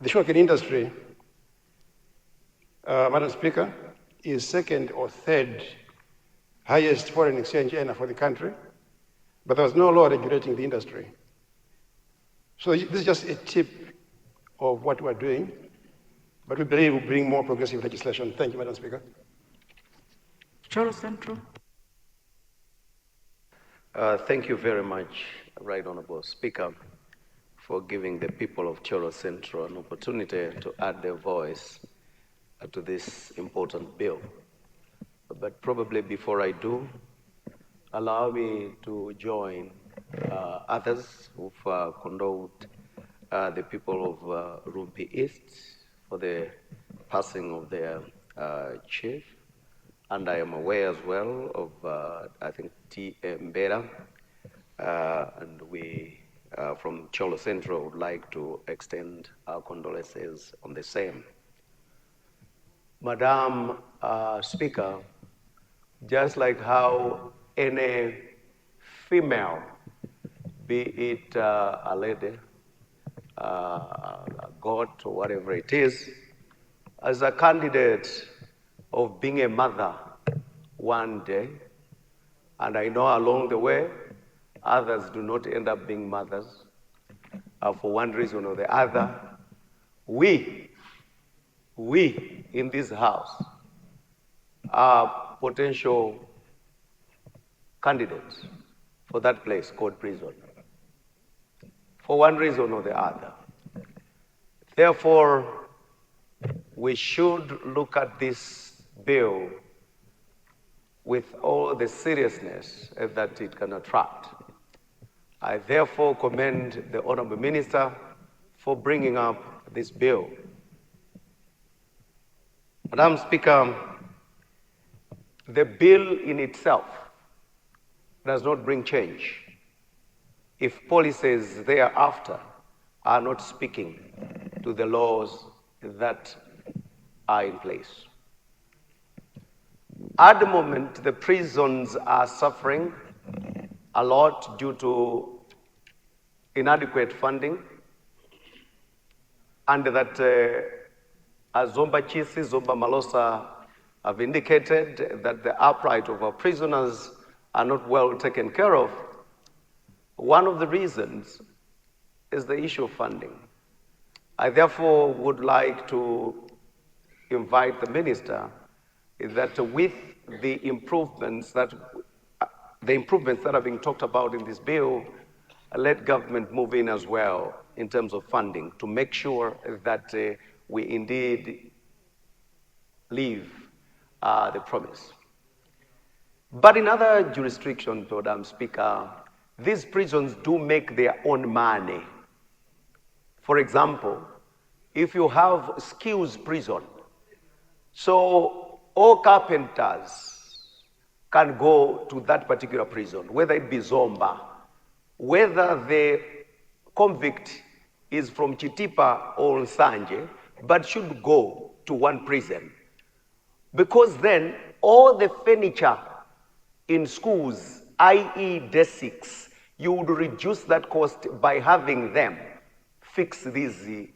The sugarcane industry, Madam Speaker, is second or third highest foreign exchange earner for the country, but there was no law regulating the industry. So this is just a tip of what we're doing, but we believe we'll bring more progressive legislation. Thank you, Madam Speaker. Cholo Central. Thank you very much, Right Honorable Speaker, for giving the people of Cholo Central an opportunity to add their voice to this important bill. But probably before I do, allow me to join others who've condoled the people of Rumpi East for the passing of their chief. And I am aware as well of, I think, T. Mbera, and we from Cholo Central would like to extend our condolences on the same. Madam Speaker, just like how any female, be it a lady, a goat, or whatever it is, as a candidate of being a mother one day. And I know along the way, others do not end up being mothers for one reason or the other. We in this house are potential candidates for that place called prison, for one reason or the other. Therefore, we should look at this bill with all the seriousness that it can attract. I therefore commend the Honorable Minister for bringing up this bill. Madam Speaker, the bill in itself does not bring change if policies thereafter are not speaking to the laws that are in place. At the moment, the prisons are suffering a lot due to inadequate funding, and that as Zomba Chisi, Zomba Malosa have indicated that the upright of our prisoners are not well taken care of. One of the reasons is the issue of funding. I therefore would like to invite the minister that with the improvements that are being talked about in this bill, let government move in as well in terms of funding to make sure that we indeed live the promise. But in other jurisdictions, Madam Speaker, these prisons do make their own money. For example, if you have skills prison, so all carpenters can go to that particular prison, whether it be Zomba, whether the convict is from Chitipa or Nsanje, but should go to one prison. Because then all the furniture in schools, i.e. desks, you would reduce that cost by having them fix these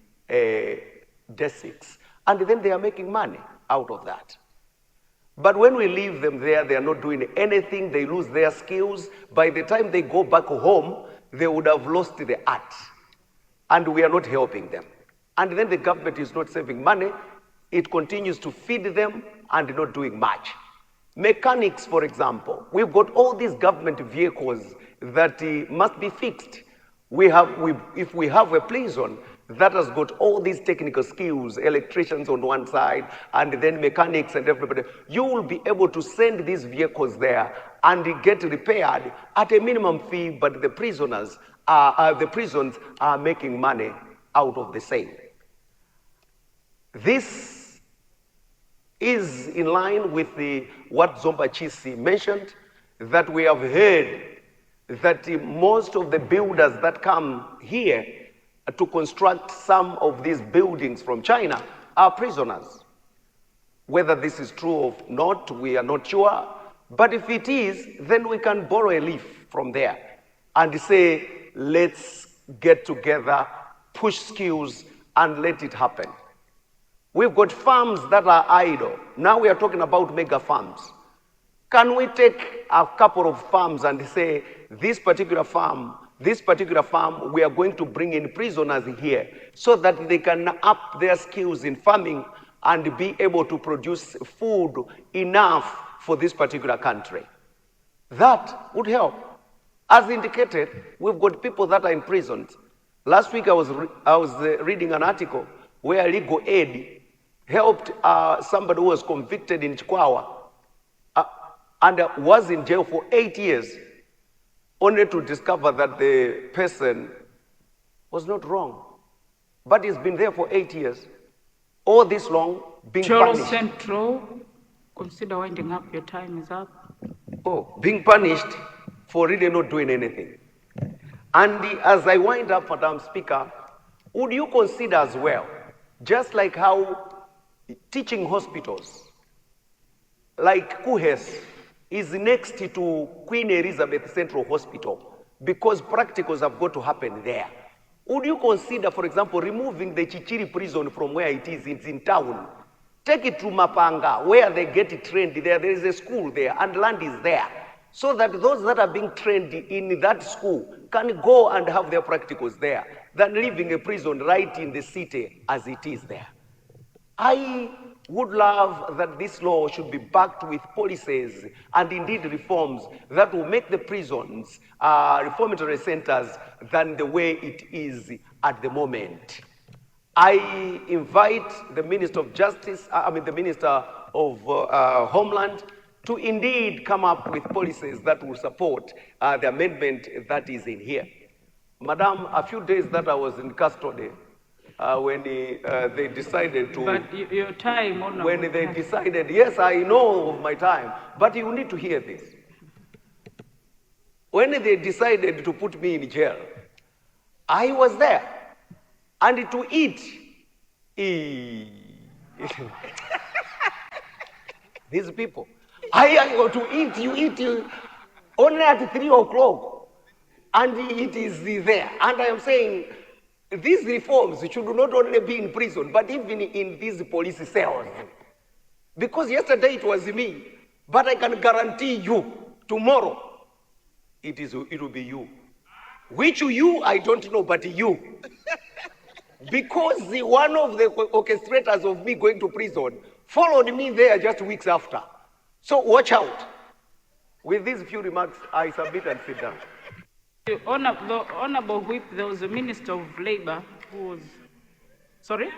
desks. And then they are making money out of that. But when we leave them there, they are not doing anything, they lose their skills. By the time they go back home, they would have lost the art. And we are not helping them. And then the government is not saving money, it continues to feed them and not doing much. Mechanics, for example, we've got all these government vehicles that must be fixed. If we have a prison that has got all these technical skills, electricians on one side, and then mechanics and everybody, you will be able to send these vehicles there and get repaired at a minimum fee, but the prisons are making money out of the same. This is in line with what Zomba Chisi mentioned, that we have heard that most of the builders that come here to construct some of these buildings from China are prisoners. Whether this is true or not, we are not sure. But if it is, then we can borrow a leaf from there and say, let's get together, push skills, and let it happen. We've got farms that are idle. Now we are talking about mega farms. Can we take a couple of farms and say, this particular farm, we are going to bring in prisoners here so that they can up their skills in farming and be able to produce food enough for this particular country. That would help. As indicated, we've got people that are in prisons. Last week I was reading an article where legal aid helped somebody who was convicted in CHREAA and was in jail for 8 years, only to discover that the person was not wrong. But he's been there for 8 years. All this long, being punished. Central, consider winding up, your time is up. Oh, being punished for really not doing anything. And as I wind up, Madam Speaker, would you consider as well, just like how teaching hospitals, like KUHES, is next to Queen Elizabeth Central Hospital because practicals have got to happen there. Would you consider, for example, removing the Chichiri prison from where it is? It's in town. Take it to Mapanga, where they get trained there. There is a school there, and land is there. So that those that are being trained in that school can go and have their practicals there, than leaving a prison right in the city as it is there. I would love that this law should be backed with policies and indeed reforms that will make the prisons reformatory centers than the way it is at the moment. I invite the Minister of Justice, the Minister of Homeland, to indeed come up with policies that will support the amendment that is in here. Madam, a few days that I was in custody, when they decided to... But your time, Honorable. When they decided, yes, I know of my time, but you need to hear this. When they decided to put me in jail, I was there. And to eat, these people, I go to eat, you eat only at 3 o'clock, and it is there. And I am saying, these reforms should not only be in prison, but even in these police cells. Because yesterday it was me, but I can guarantee you, tomorrow, it will be you. Which you, I don't know, but you. Because one of the orchestrators of me going to prison followed me there just weeks after. So watch out. With these few remarks, I submit and sit down. The Honorable Whip, there was a Minister of Labor who was... Sorry?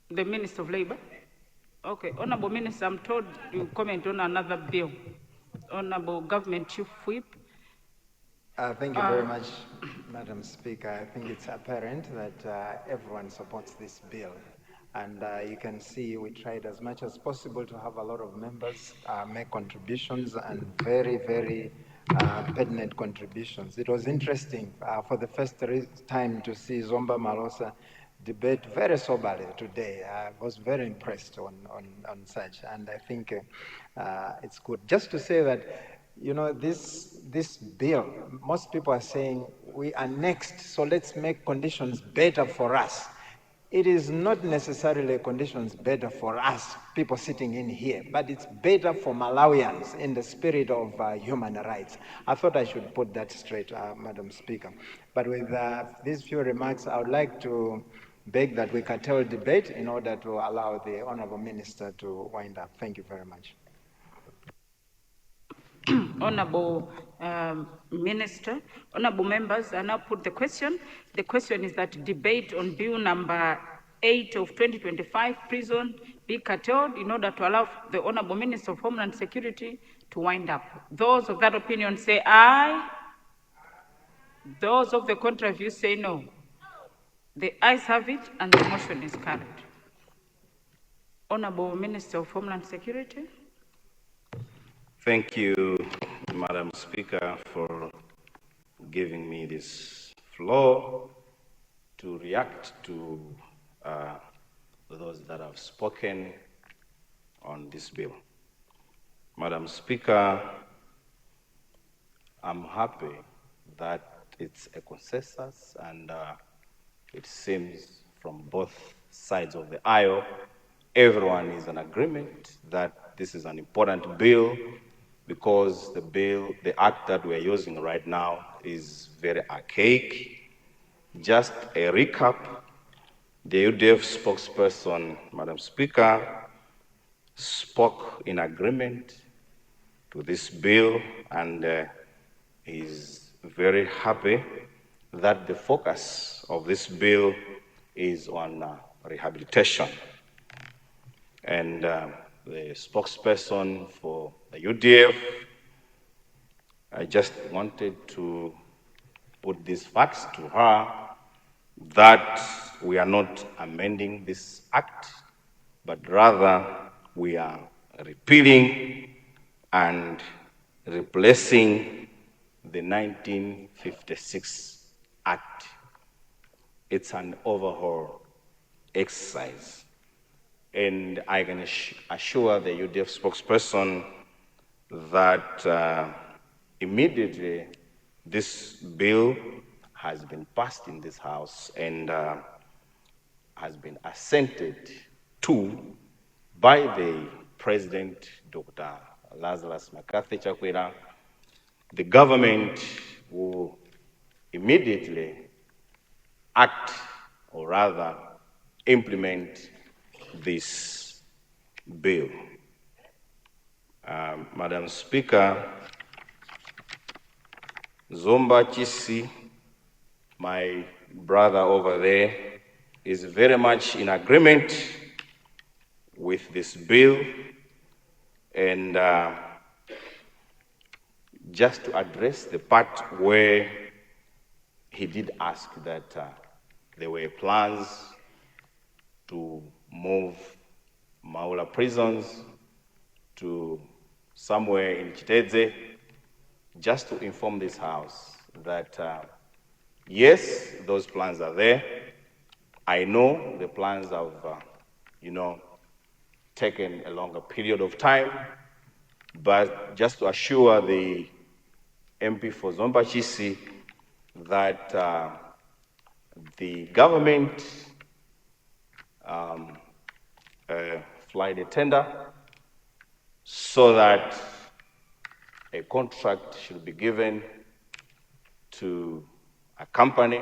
The Minister of Labor? Okay, Honorable Minister, I'm told you comment on another bill. Honorable Government Chief Whip. Thank you very much, Madam Speaker. I think it's apparent that everyone supports this bill. And you can see we tried as much as possible to have a lot of members make contributions, and very, very pertinent contributions. It was interesting for the first time to see Zomba Malosa debate very soberly today. I was very impressed on such, and I think it's good. Just to say that, you know, this bill, most people are saying we are next, so let's make conditions better for us. It is not necessarily conditions better for us, people sitting in here, but it's better for Malawians in the spirit of human rights. I thought I should put that straight, Madam Speaker. But with these few remarks, I would like to beg that we curtail debate in order to allow the Honorable Minister to wind up. Thank you very much. Honorable Minister, honorable members, I now put the question. The question is that debate on Bill number 8 of 2025, prison, be curtailed in order to allow the Honorable Minister of Homeland Security to wind up. Those of that opinion say aye. Those of the contrary view say no. The ayes have it, and the motion is carried. Honorable Minister of Homeland Security. Thank you, Madam Speaker, for giving me this floor to react to those that have spoken on this bill. Madam Speaker, I'm happy that it's a consensus, and it seems from both sides of the aisle, everyone is in agreement that this is an important bill, because the act that we're using right now is very archaic. Just a recap, the UDF spokesperson, Madam Speaker, spoke in agreement to this bill, and is very happy that the focus of this bill is on rehabilitation. And the spokesperson for the UDF, I just wanted to put these facts to her, that we are not amending this act, but rather we are repealing and replacing the 1956 Act. It's an overhaul exercise. And I can assure the UDF spokesperson that immediately this bill has been passed in this House and has been assented to by the President, Dr. Lazarus McCarthy Chakwera. The government will immediately act, or rather implement this bill. Madam Speaker, Zomba Chisi, my brother over there, is very much in agreement with this bill, and just to address the part where he did ask that there were plans to move Maula prisons to somewhere in Chitedze, just to inform this House that yes, those plans are there. I know the plans have, taken a longer period of time, but just to assure the MP for Zomba Chisi that the government flight a tender so that a contract should be given to a company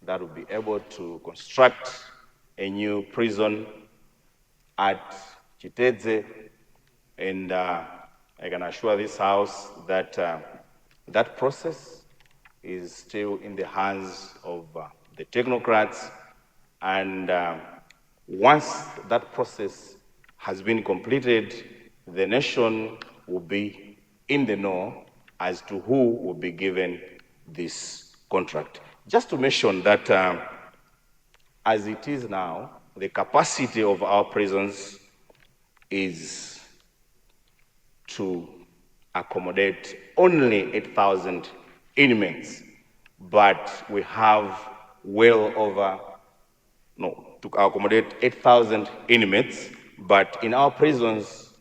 that will be able to construct a new prison at Chitedze, and I can assure this House that that process is still in the hands of the technocrats, and once that process has been completed, the nation will be in the know as to who will be given this contract. Just to mention that as it is now, the capacity of our prisons is to accommodate only 8,000 inmates, but we have well over, to accommodate 8,000 inmates, but in our prisons,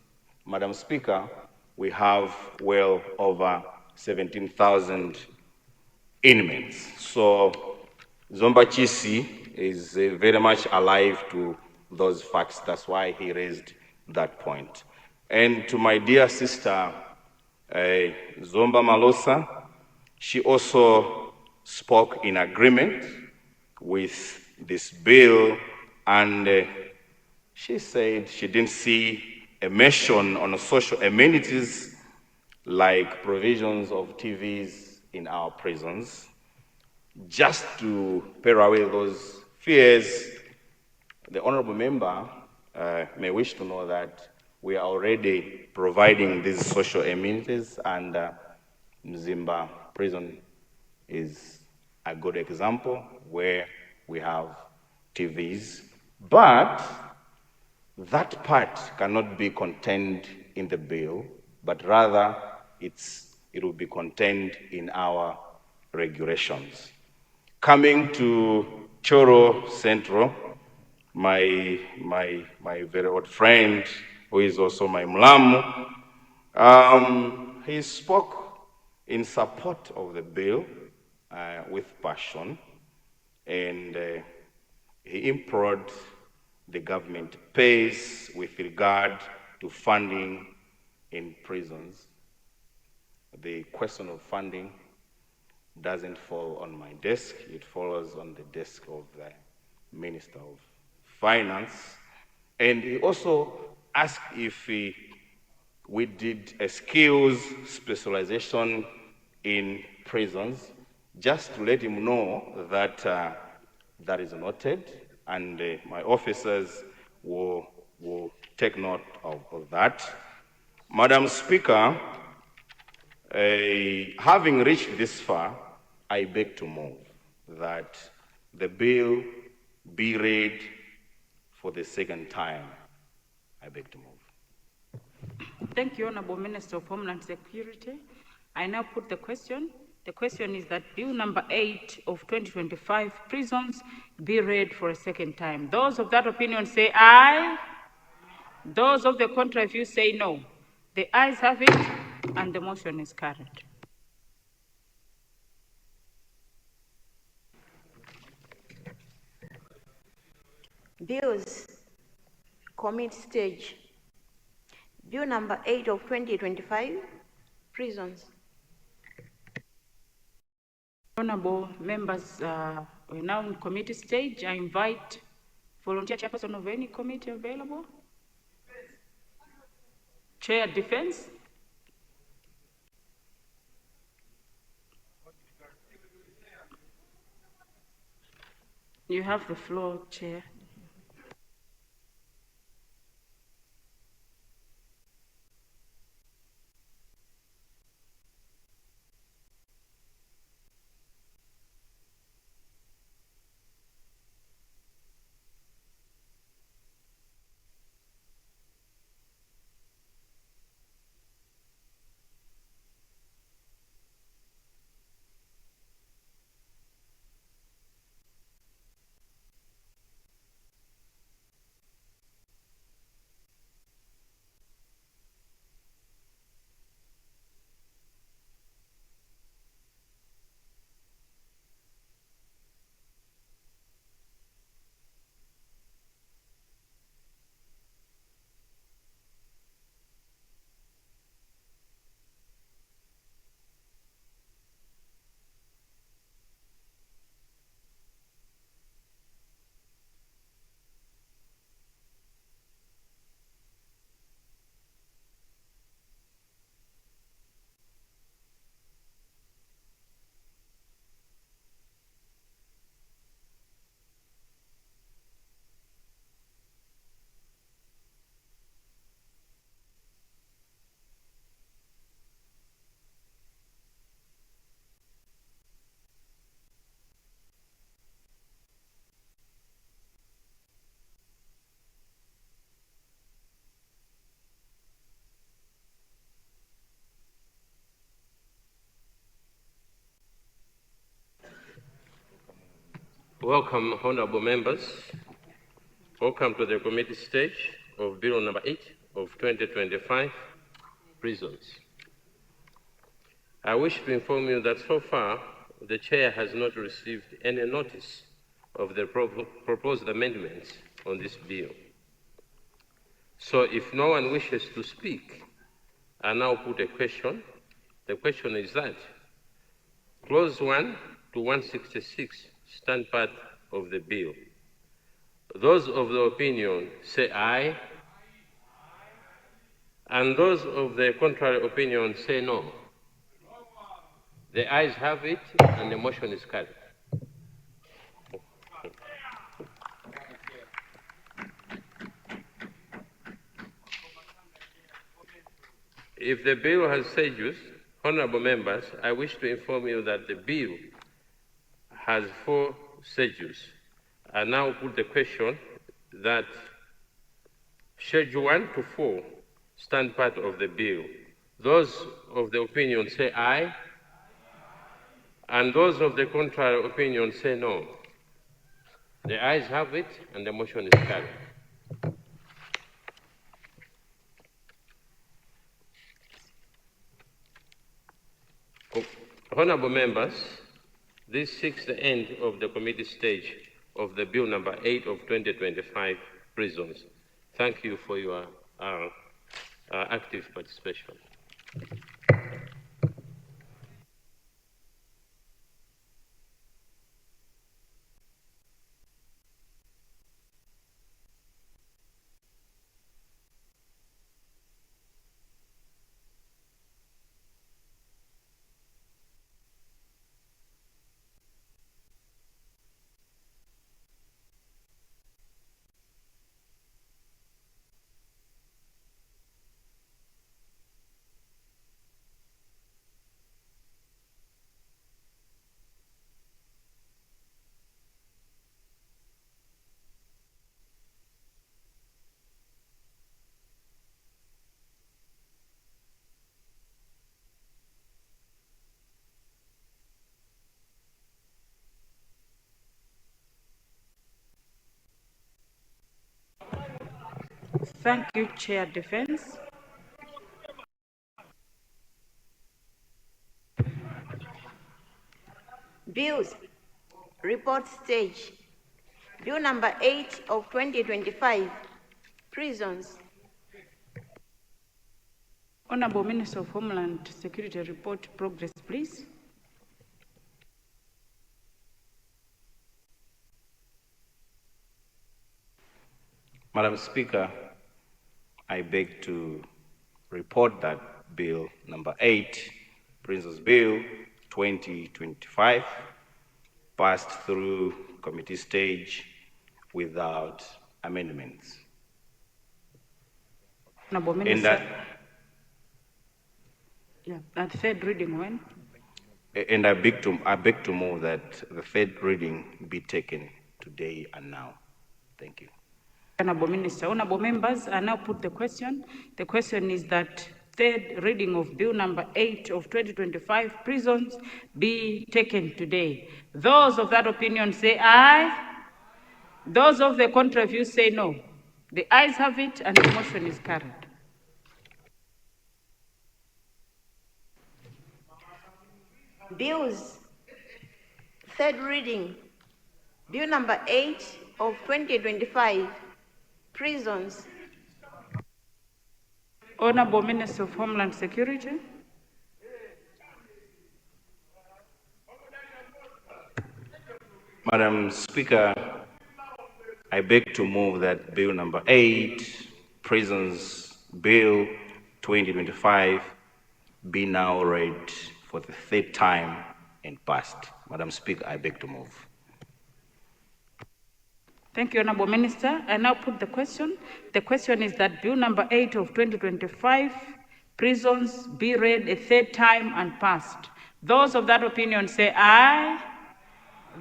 Madam Speaker, we have well over 17,000 inmates. So Zomba Chisi is very much alive to those facts. That's why he raised that point. And to my dear sister, Zomba Malosa, she also spoke in agreement with this bill, and she said she didn't see a mention on social amenities like provisions of TVs in our prisons. Just to pare away those fears, the honorable member may wish to know that we are already providing these social amenities, and Mzimba prison is a good example where we have TVs, but that part cannot be contained in the bill, but rather it will be contained in our regulations. Coming to Choro Central, my very old friend, who is also my mlamu, he spoke in support of the bill with passion, and he implored the government pace with regard to funding in prisons. The question of funding doesn't fall on my desk, it falls on the desk of the Minister of Finance. And he also asked if we did a skills specialization in prisons, just to let him know that that is noted, and my officers will take note of that. Madam Speaker, having reached this far, I beg to move that the bill be read for the second time. I beg to move. Thank you, Honorable Minister of Homeland Security. I now put the question. The question is that Bill number 8 of 2025, prisons, be read for a second time. Those of that opinion say aye. Those of the contrary view say no. The ayes have it, and the motion is carried. Bills, committee stage. Bill number 8 of 2025, prisons. Honorable members, we're now in committee stage. I invite volunteer chairperson of any committee available. Chair, defense. You have the floor, Chair. Welcome, honorable members. Welcome to the committee stage of Bill number 8 of 2025, prisons. I wish to inform you that so far, the chair has not received any notice of the proposed amendments on this bill. So if no one wishes to speak, I now put a question. The question is that Clause 1 to 166 stand part of the bill. Those of the opinion say aye, and those of the contrary opinion say no. The ayes have it, and the motion is carried. If the bill has stages, honorable members, I wish to inform you that the bill has 4 stages. I now put the question that Schedule 1 to 4 stand part of the bill. Those of the opinion say aye, and those of the contrary opinion say no. The ayes have it, and the motion is carried. Honorable members, this seeks the end of the committee stage of the Bill number 8 of 2025, prisons. Thank you for your active participation. Thank you, Chair Defense. Bills, report stage. Bill number 8 of 2025, prisons. Honorable Minister of Homeland Security, report progress, please. Madam Speaker, I beg to report that Bill number 8, Prisons Bill 2025, passed through committee stage without amendments. Honorable Minister. That third reading when? And I beg to move that the third reading be taken today and now. Thank you. Honorable Minister, honorable members, I now put the question. The question is that third reading of Bill number 8 of 2025, prisons, be taken today. Those of that opinion say aye. Those of the contrary view say no. The ayes have it and the motion is carried. Bills, third reading. Bill number 8 of 2025, prisons. Honorable Minister of Homeland Security. Madam Speaker, I beg to move that Bill number 8, Prisons Bill 2025, be now read for the third time and passed. Madam Speaker, I beg to move. Thank you, Honorable Minister. I now put the question. The question is that Bill number 8 of 2025, prisons, be read a third time and passed. Those of that opinion say aye.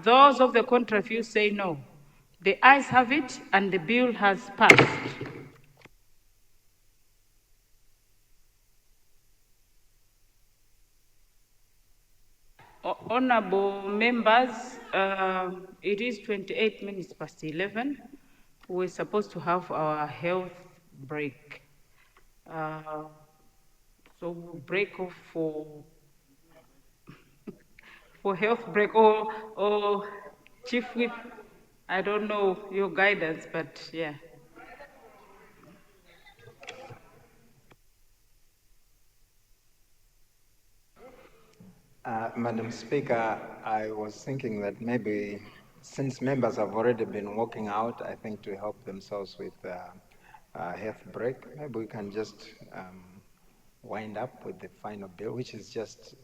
Those of the contrary view say no. The ayes have it and the bill has passed. Honorable members, it is 28 minutes past 11. We're supposed to have our health break. So we'll break off for health break or Chief Whip, I don't know your guidance, but yeah. Madam Speaker, I was thinking that maybe since members have already been walking out, I think to help themselves with a health break, maybe we can just wind up with the final bill, which is just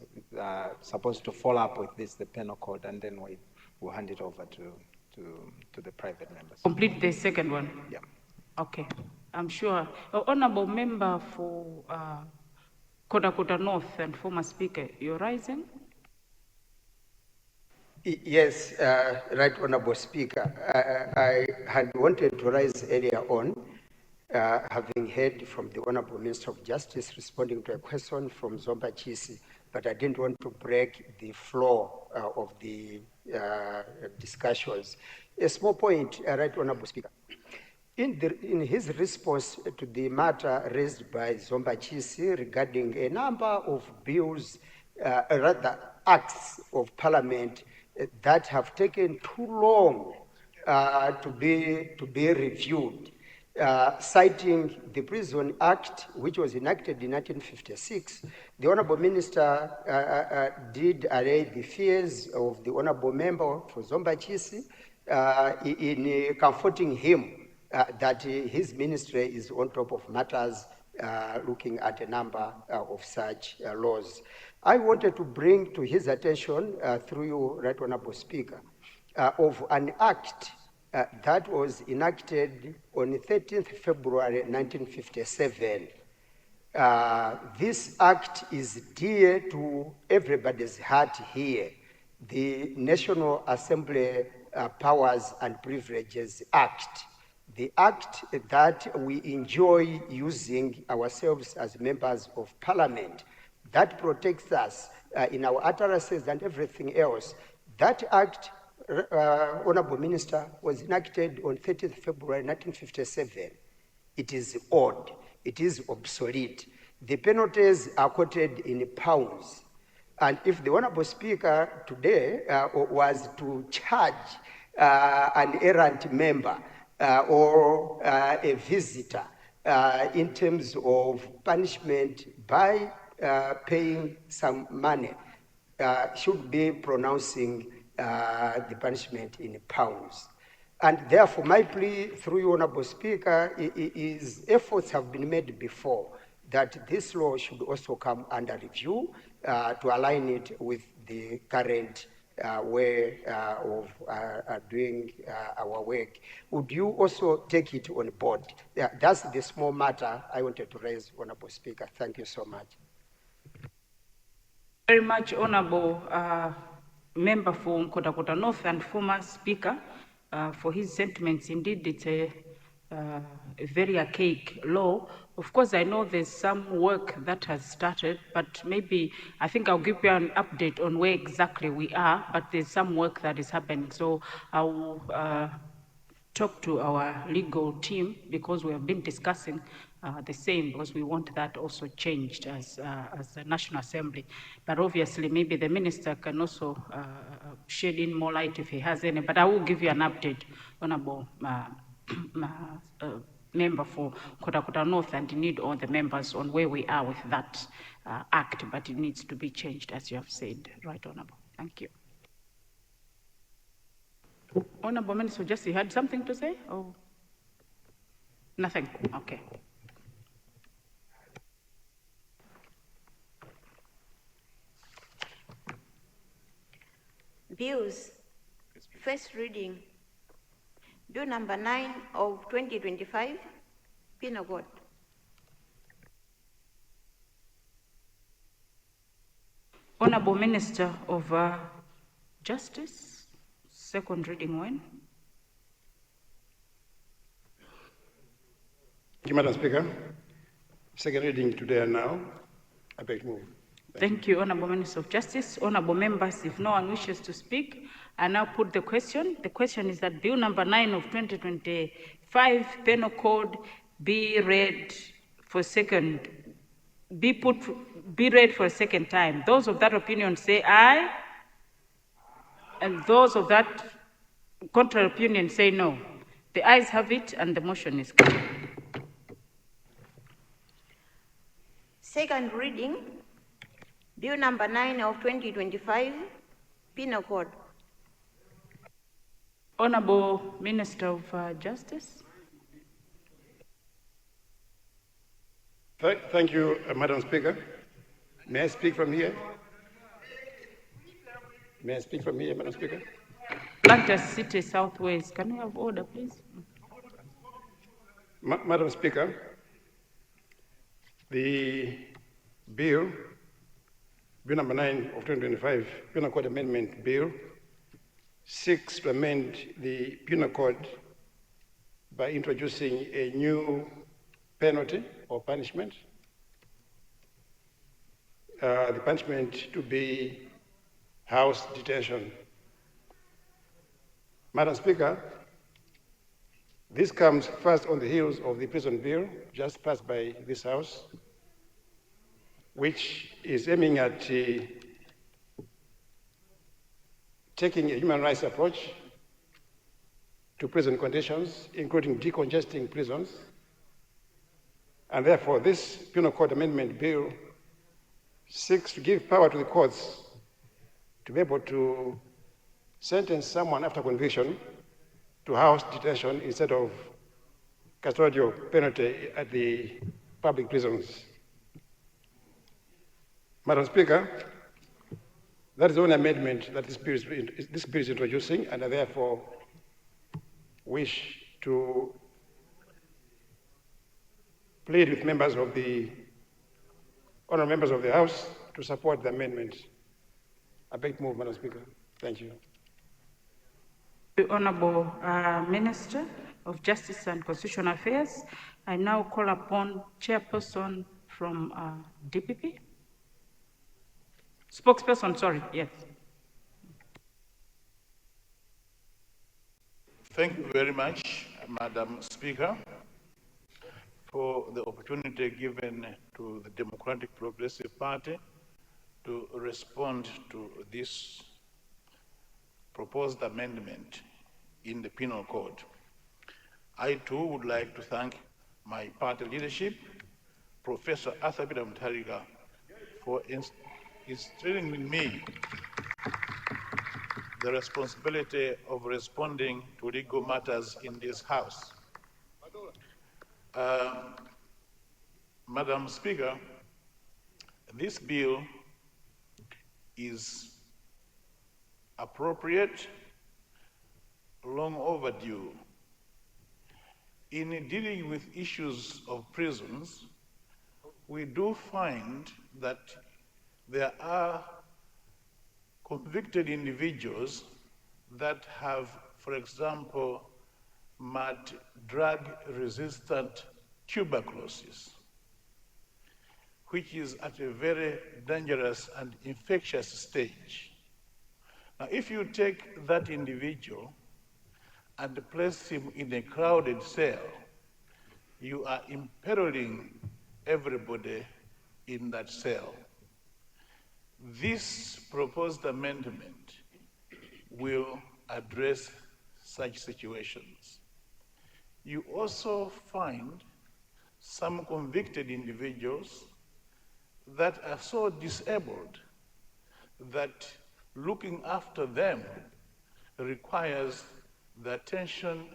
supposed to follow up with this, the penal code, and then we'll hand it over to the private members. Complete the second one? Yeah. Okay, I'm sure. Honorable member for Kodakota North and former speaker, you're rising? Yes, Right Honorable Speaker. I had wanted to rise earlier on, having heard from the Honorable Minister of Justice responding to a question from Zomba Chisi, but I didn't want to break the flow of the discussions. A small point, Right Honorable Speaker. In his response to the matter raised by Zomba Chisi regarding a number of bills, rather acts of Parliament that have taken too long to be reviewed, citing the Prison Act, which was enacted in 1956, the Honorable Minister did allay the fears of the Honorable Member for Zomba Chisi in comforting him that his ministry is on top of matters looking at a number of such laws. I wanted to bring to his attention, through you, Right Honorable Speaker, of an act that was enacted on 13th February 1957. This act is dear to everybody's heart here, the National Assembly Powers and Privileges Act. The act that we enjoy using ourselves as members of Parliament, that protects us in our utterances and everything else. That act, Honorable Minister, was enacted on 30th February 1957. it is odd, it is obsolete. The penalties are quoted in pounds. And if the Honorable Speaker today was to charge an errant member or a visitor in terms of punishment by paying some money, should be pronouncing the punishment in pounds. And therefore, my plea through you, Honorable Speaker, is efforts have been made before that this law should also come under review to align it with the current way of doing our work. Would you also take it on board? That's the small matter I wanted to raise, Honorable Speaker. Thank you so much. Very much, Honorable Member for Nkota North and former Speaker, for his sentiments. Indeed, it's a very archaic law. Of course, I know there's some work that has started, but maybe I think I'll give you an update on where exactly we are, but there's some work that is happening. So I will talk to our legal team, because we have been discussing the same, because we want that also changed as the National Assembly. But obviously, maybe the minister can also shed in more light if he has any. But I will give you an update, Honorable Member for Nkota North, and need all the members on where we are with that act. But it needs to be changed, as you have said, right, Honorable. Thank you. Honorable Minister, just you had something to say? Oh, nothing. Okay. Bills. First reading. Bill number 9 of 2025, Penal Code. Honorable Minister of Justice, second reading when? Thank you, Madam Speaker. Second reading today and now. I beg to move. Thank you, Honorable Minister of Justice. Honorable members, if no one wishes to speak, I now put the question. The question is that Bill number 9 of 2025, Penal Code, be read for read for a second time. Those of that opinion say aye, and those of that contrary opinion say no. The ayes have it, and the motion is carried. Second reading, Bill number 9 of 2025, Penal Code. Honorable Minister of Justice. Thank you, Madam Speaker. May I speak from here? May I speak from here, Madam Speaker? Lancaster City Southwest. Can we have order, please? Madam Speaker, the bill number 9 of 2025, Penal Code Amendment Bill, seeks to amend the Penal Code by introducing a new penalty or punishment. The punishment to be house detention. Madam Speaker, this comes first on the heels of the prison bill just passed by this House, which is aiming at taking a human rights approach to prison conditions, including decongesting prisons. And therefore, this Penal Code Amendment Bill seeks to give power to the courts to be able to sentence someone after conviction to house detention instead of custodial penalty at the public prisons. Madam Speaker, that is the only amendment that this bill is introducing, and I therefore wish to plead with members of the honourable members of the House to support the amendment. I beg to move, Madam Speaker. Thank you. The Honourable Minister of Justice and Constitutional Affairs, I now call upon Chairperson from DPP. Spokesperson, sorry, yes. Thank you very much, Madam Speaker. for the opportunity given to the Democratic Progressive Party to respond to this proposed amendment in the Penal Code. I too would like to thank my party leadership, Professor Arthur Mutharika, for instilling in me the responsibility of responding to legal matters in this House. Madam Speaker, this bill is appropriate, long overdue. In dealing with issues of prisons, we do find that there are convicted individuals that have, for example, drug-resistant tuberculosis, which is at a very dangerous and infectious stage. Now, if you take that individual and place him in a crowded cell, you are imperiling everybody in that cell. This proposed amendment will address such situations. You also find some convicted individuals that are so disabled that looking after them requires the attention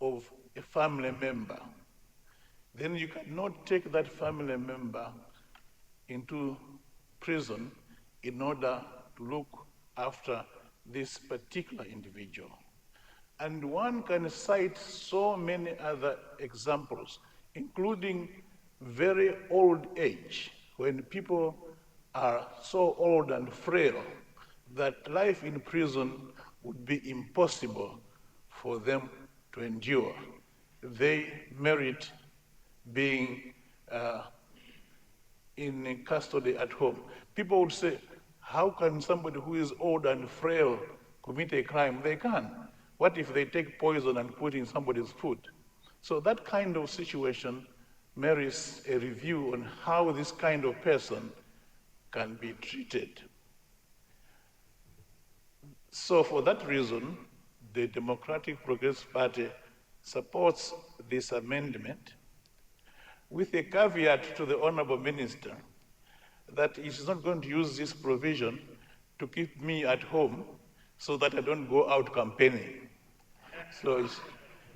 of a family member. Then you cannot take that family member into prison in order to look after this particular individual. And one can cite so many other examples, including very old age, when people are so old and frail that life in prison would be impossible for them to endure. They merit being in custody at home. People would say, how can somebody who is old and frail commit a crime? They can. What if they take poison and put in somebody's food? So that kind of situation merits a review on how this kind of person can be treated. So for that reason, the Democratic Progressive Party supports this amendment with a caveat to the Honorable Minister that it is not going to use this provision to keep me at home so that I don't go out campaigning. So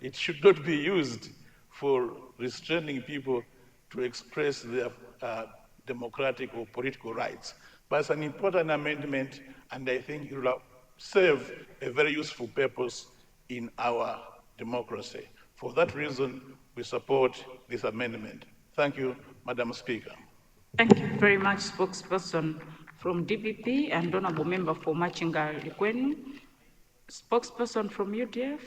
it should not be used for restraining people to express their democratic or political rights. But it's an important amendment, and I think it will serve a very useful purpose in our democracy. For that reason, we support this amendment. Thank you, Madam Speaker. Thank you very much, spokesperson from DPP and Honorable Member for Machinga Likwenu. Spokesperson from UDF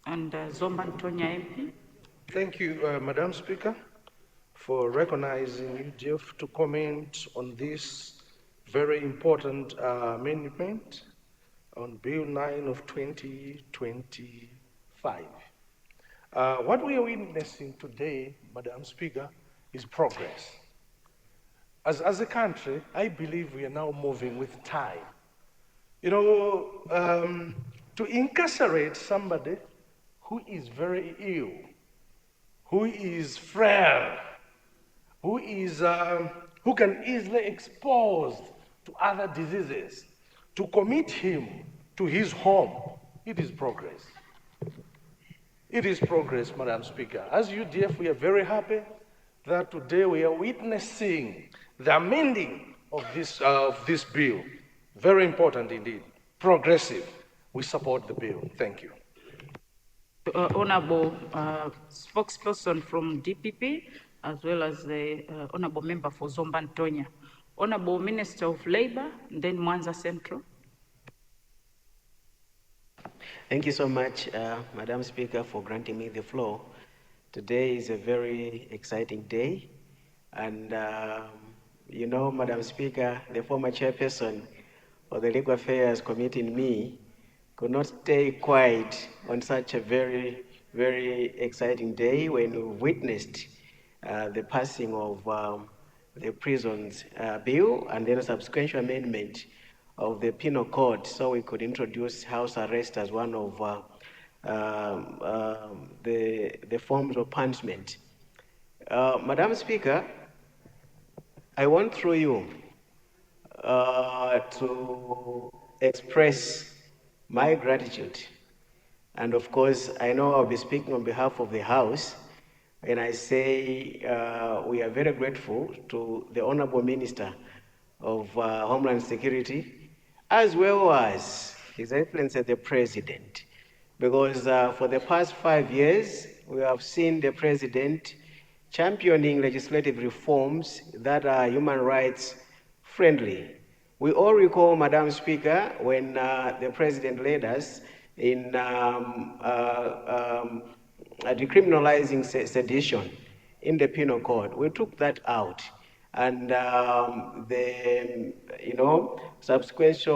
and Zomba Ntonya MP. Thank you, Madam Speaker, for recognizing UDF to comment on this very important amendment on Bill 9 of 2025. What we are witnessing today, Madam Speaker, is progress. As a country, I believe we are now moving with time. You know, to incarcerate somebody who is very ill, who is frail, who can easily exposed to other diseases, to commit him to his home, it is progress. It is progress, Madam Speaker. As UDF, we are very happy that today we are witnessing the amending of this bill. Very important indeed. Progressive. We support the bill. Thank you. Honorable spokesperson from DPP, as well as the Honorable Member for Zomba Ntonya. Honorable Minister of Labor, then Mwanza Central. Thank you so much, Madam Speaker, for granting me the floor. Today is a very exciting day. And, you know, Madam Speaker, the former chairperson of the Legal Affairs Committee in me could not stay quiet on such a very very exciting day when we witnessed the passing of the prisons bill and then a subsequent amendment of the penal code, so we could introduce house arrest as one of the forms of punishment. Madam Speaker, I want through you to express my gratitude. And of course, I know I'll be speaking on behalf of the House, and I say we are very grateful to the Honorable Minister of Homeland Security, as well as His Excellency the President, because for the past 5 years, we have seen the President championing legislative reforms that are human rights friendly. We all recall, Madam Speaker, when the President led us in decriminalizing sedition in the penal code. We took that out, and the subsequent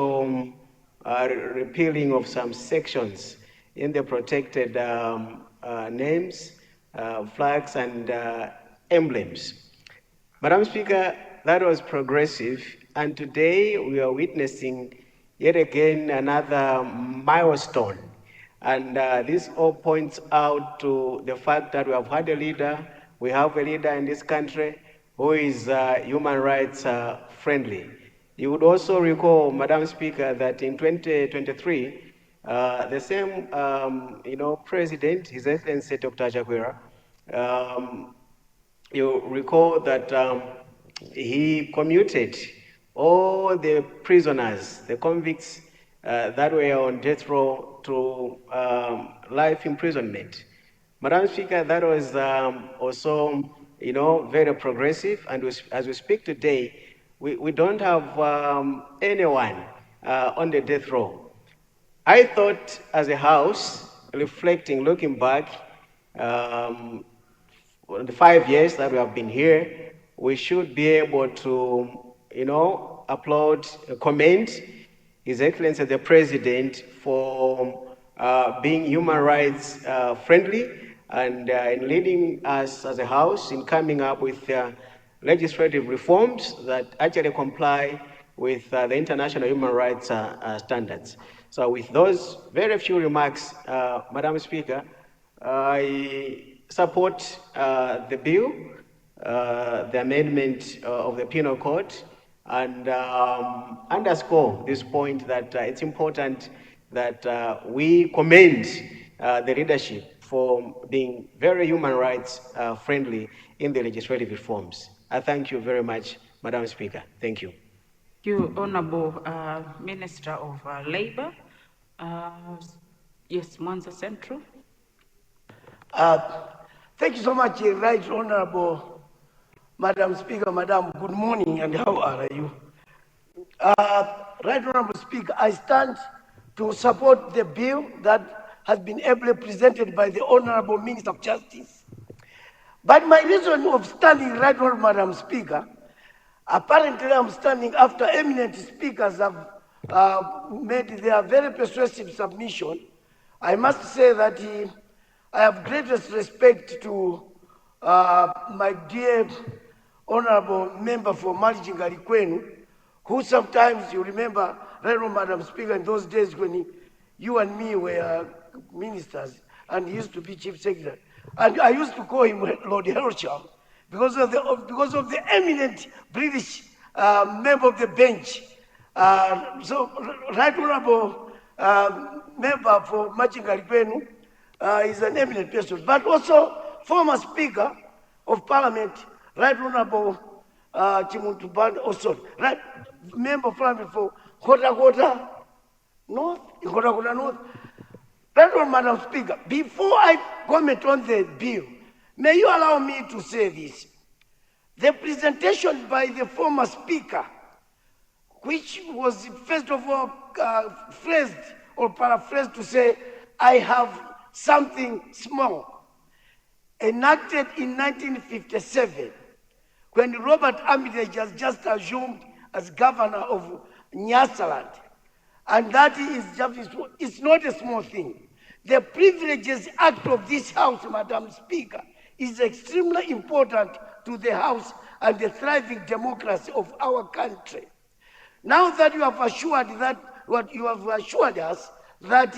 repealing of some sections in the protected names, flags, and emblems. Madam Speaker, that was progressive, and today we are witnessing yet again another milestone. And this all points out to the fact that we have had a leader, we have a leader in this country who is human rights friendly. You would also recall, Madam Speaker, that in 2023, the same President, His Excellency Dr. CHREAA, you recall that he commuted all the prisoners, the convicts that were on death row to life imprisonment. Madam Speaker, that was also, very progressive. And as we speak today, we don't have anyone on the death row. I thought, as a House, reflecting, looking back, the 5 years that we have been here, we should be able to, applaud, commend His Excellency the President for being human rights friendly and in leading us as a House in coming up with legislative reforms that actually comply with the international human rights standards. So with those very few remarks, Madam Speaker, I support the bill, the amendment of the Penal Code, and underscore this point that it's important that we commend the leadership for being very human rights friendly in the legislative reforms. I thank you very much, Madam Speaker. Thank you. Thank you, Honorable Minister of Labour. Yes, Mwanza Central. Thank you so much, Right Honorable Madam Speaker. Madam, good morning, and how are you? Right Honorable Speaker, I stand to support the bill that has been ably presented by the Honorable Minister of Justice. But my reason of standing, Right Honorable Madam Speaker, apparently I'm standing after eminent speakers have made their very persuasive submission. I must say that I have greatest respect to my dear Honorable Member for Malijinga Likwenu, who sometimes, you remember, Right Honorable Madam Speaker, in those days when you and me were ministers, and he used to be Chief Secretary. And I used to call him Lord Haroldsham because of the eminent British member of the bench. So, Right Honorable Member for Malijinga Likwenu is an eminent person, but also former Speaker of Parliament, Right Honorable Chimuntu Band, also right Member of Parliament for Kota North, North. Right Honorable Madam Speaker, before I comment on the bill, may you allow me to say this. The presentation by the former Speaker, which was first of all phrased or paraphrased to say, I have something small, enacted in 1957, when Robert Armitage has just assumed as governor of Nyasaland. And that is just, it's not a small thing. The Privileges Act of this House, Madam Speaker, is extremely important to the House and the thriving democracy of our country. Now that you have assured us that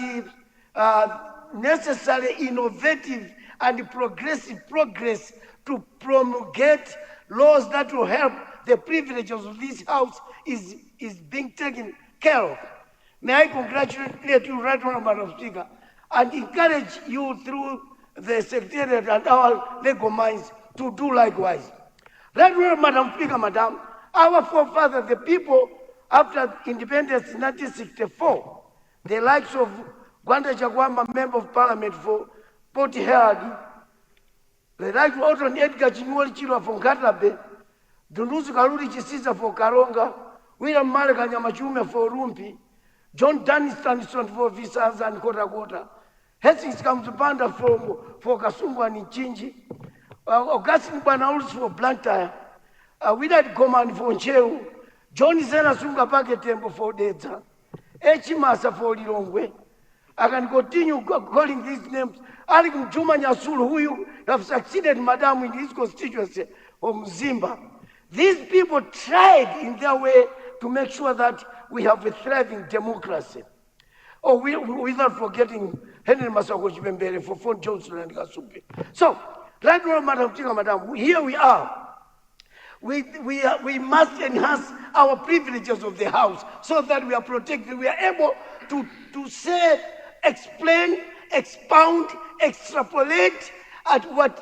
necessary, innovative, and progressive progress to promulgate laws that will help the privileges of this House is being taken care of. May I congratulate you, Right Honourable Madam Speaker, and encourage you through the Secretariat and our legal minds to do likewise. Right Honourable Madam Speaker, Madam, our forefathers, the people after independence in 1964, the likes of Gwanda Chagwamba, Member of Parliament for Port Herald, the likes of Otton Edgar Chinwoli Chilwa for Nkatabe, Dunduzi Kaluli Chisisa for Karonga, William Maleka Nyamachume for Rumpi, John Stanison for Visas and Kota Kota, Hastings Kamzupanda for Kasumbu and Nchinji, Augustine Banauls for Blantyre, Willard Command for Ncheu, John Zena Sunga Pake Temple for Dedza, Echimasa for Lilongwe. I can continue calling these names. Ali Juma Nyasulu, who you have succeeded, Madam, in his constituency of Mzimba. These people tried in their way to make sure that we have a thriving democracy. Oh, without forgetting Henry Masako Chibembere for Fort Johnson and Kasumbi. So, right now, Madam, here we are. We must enhance our privileges of the House so that we are protected. We are able to say, explain, expound, extrapolate at what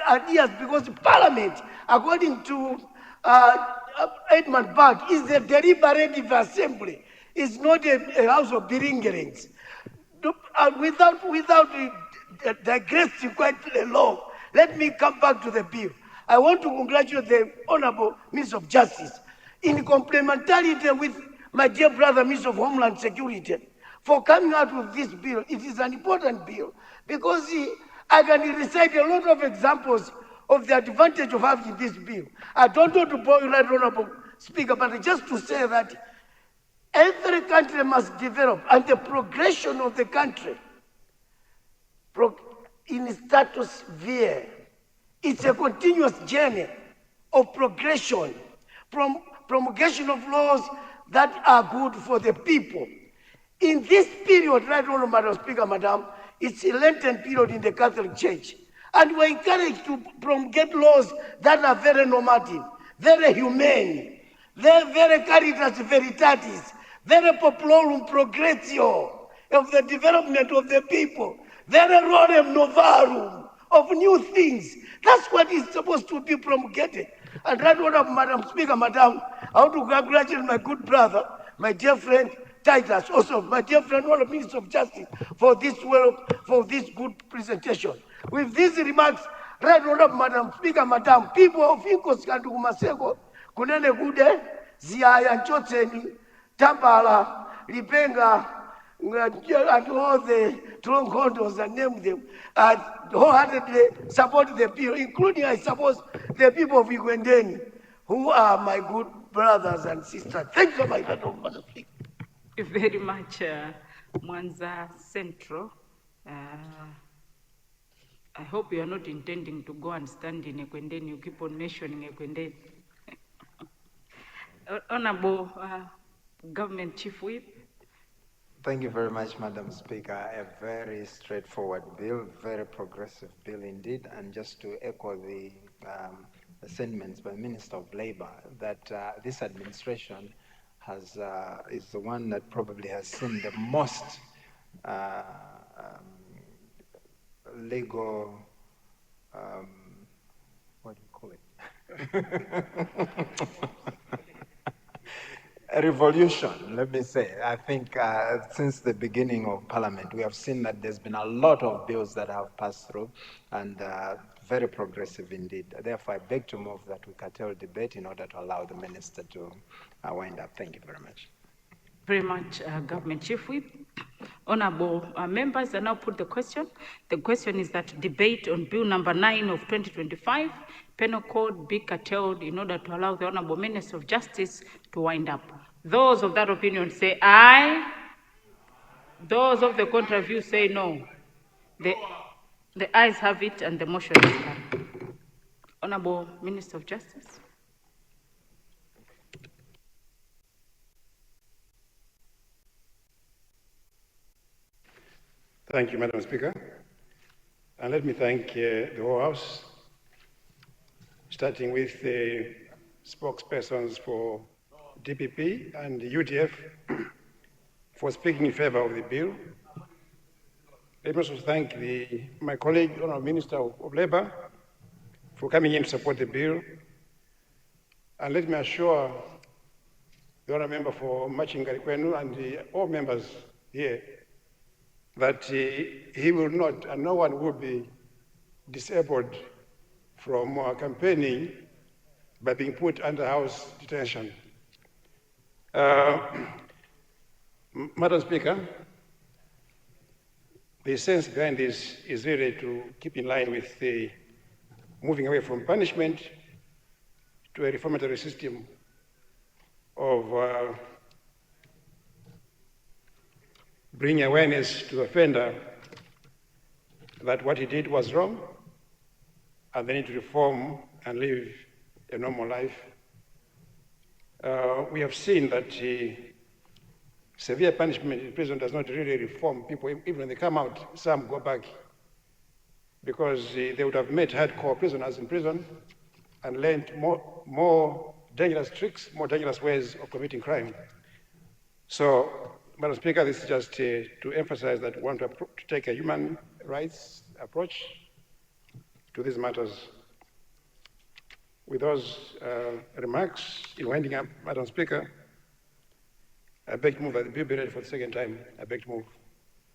ideas, because Parliament, according to Edmund Burke, is a deliberative assembly. It's not a house of belligerents. Without digressing quite long, let me come back to the bill. I want to congratulate the Honorable Minister of Justice in complementarity with my dear brother, Minister of Homeland Security, for coming out with this bill. It is an important bill because I can recite a lot of examples of the advantage of having this bill. I don't want to bore you, Right Honorable Speaker, but just to say that every country must develop, and the progression of the country in status via, it's a continuous journey of progression, from promulgation of laws that are good for the people. In this period, Right Honourable Madam Speaker, Madam, it's a Lenten period in the Catholic Church. And we're encouraged to promulgate laws that are very normative, very humane, very caritas veritatis, very populorum progressio of the development of the people, very rorem novarum of new things. That's what is supposed to be promulgated. And Right Honourable Madam Speaker, Madam, I want to congratulate my good brother, my dear friend Titus, also my dear friend, Honourable Minister of Justice, for this good presentation. With these remarks, Right Honourable Madam Speaker, Madam, people of Inkos Kandu Maseko, Kunene Gude, Ziaya Nchotseni, Tambala, Lipenga, and all the Tronkondos, and name them, wholeheartedly support the bill, including, I suppose, the people of Igwendeni, who are my good brothers and sisters. Thank you, my Madam Speaker. Thank you very much, Mwanza Central. I hope you are not intending to go and stand in Ekwendeni. You keep on mentioning Ekwendeni. Honorable Government Chief Whip. Thank you very much, Madam Speaker. A very straightforward bill, very progressive bill indeed. And just to echo the sentiments by Minister of Labour, that this administration is the one that probably has seen the most legal, what do you call it? A revolution, let me say. I think since the beginning of Parliament, we have seen that there's been a lot of bills that have passed through, and very progressive indeed. Therefore, I beg to move that we curtail debate in order to allow the Minister to wind up. Thank you very much. Very much, Government Chief Whip. Honorable members, I now put the question. The question is that debate on Bill number 9 of 2025, Penal Code, be curtailed in order to allow the Honorable Minister of Justice to wind up. Those of that opinion say aye. Those of the contrary view say no. The ayes have it and the motion is carried. Honorable Minister of Justice. Thank you, Madam Speaker. And let me thank the whole House, starting with the spokespersons for DPP and the UDF for speaking in favor of the bill. Let me also thank my colleague, Honourable Minister of Labour, for coming in to support the bill. And let me assure the Honourable Member for Machinga Kwenu and all members here that he will not, and no one will be disabled from campaigning by being put under house detention. Madam Speaker, the sense behind this is really to keep in line with the moving away from punishment to a reformatory system of bringing awareness to the offender that what he did was wrong and they need to reform and live a normal life. We have seen that severe punishment in prison does not really reform people. Even when they come out, some go back because they would have met hardcore prisoners in prison and learned more dangerous tricks, more dangerous ways of committing crime. So, Madam Speaker, this is just to emphasize that we want to take a human rights approach to these matters. With those remarks, in winding up, Madam Speaker, I beg to move that the bill be read for the second time. I beg to move.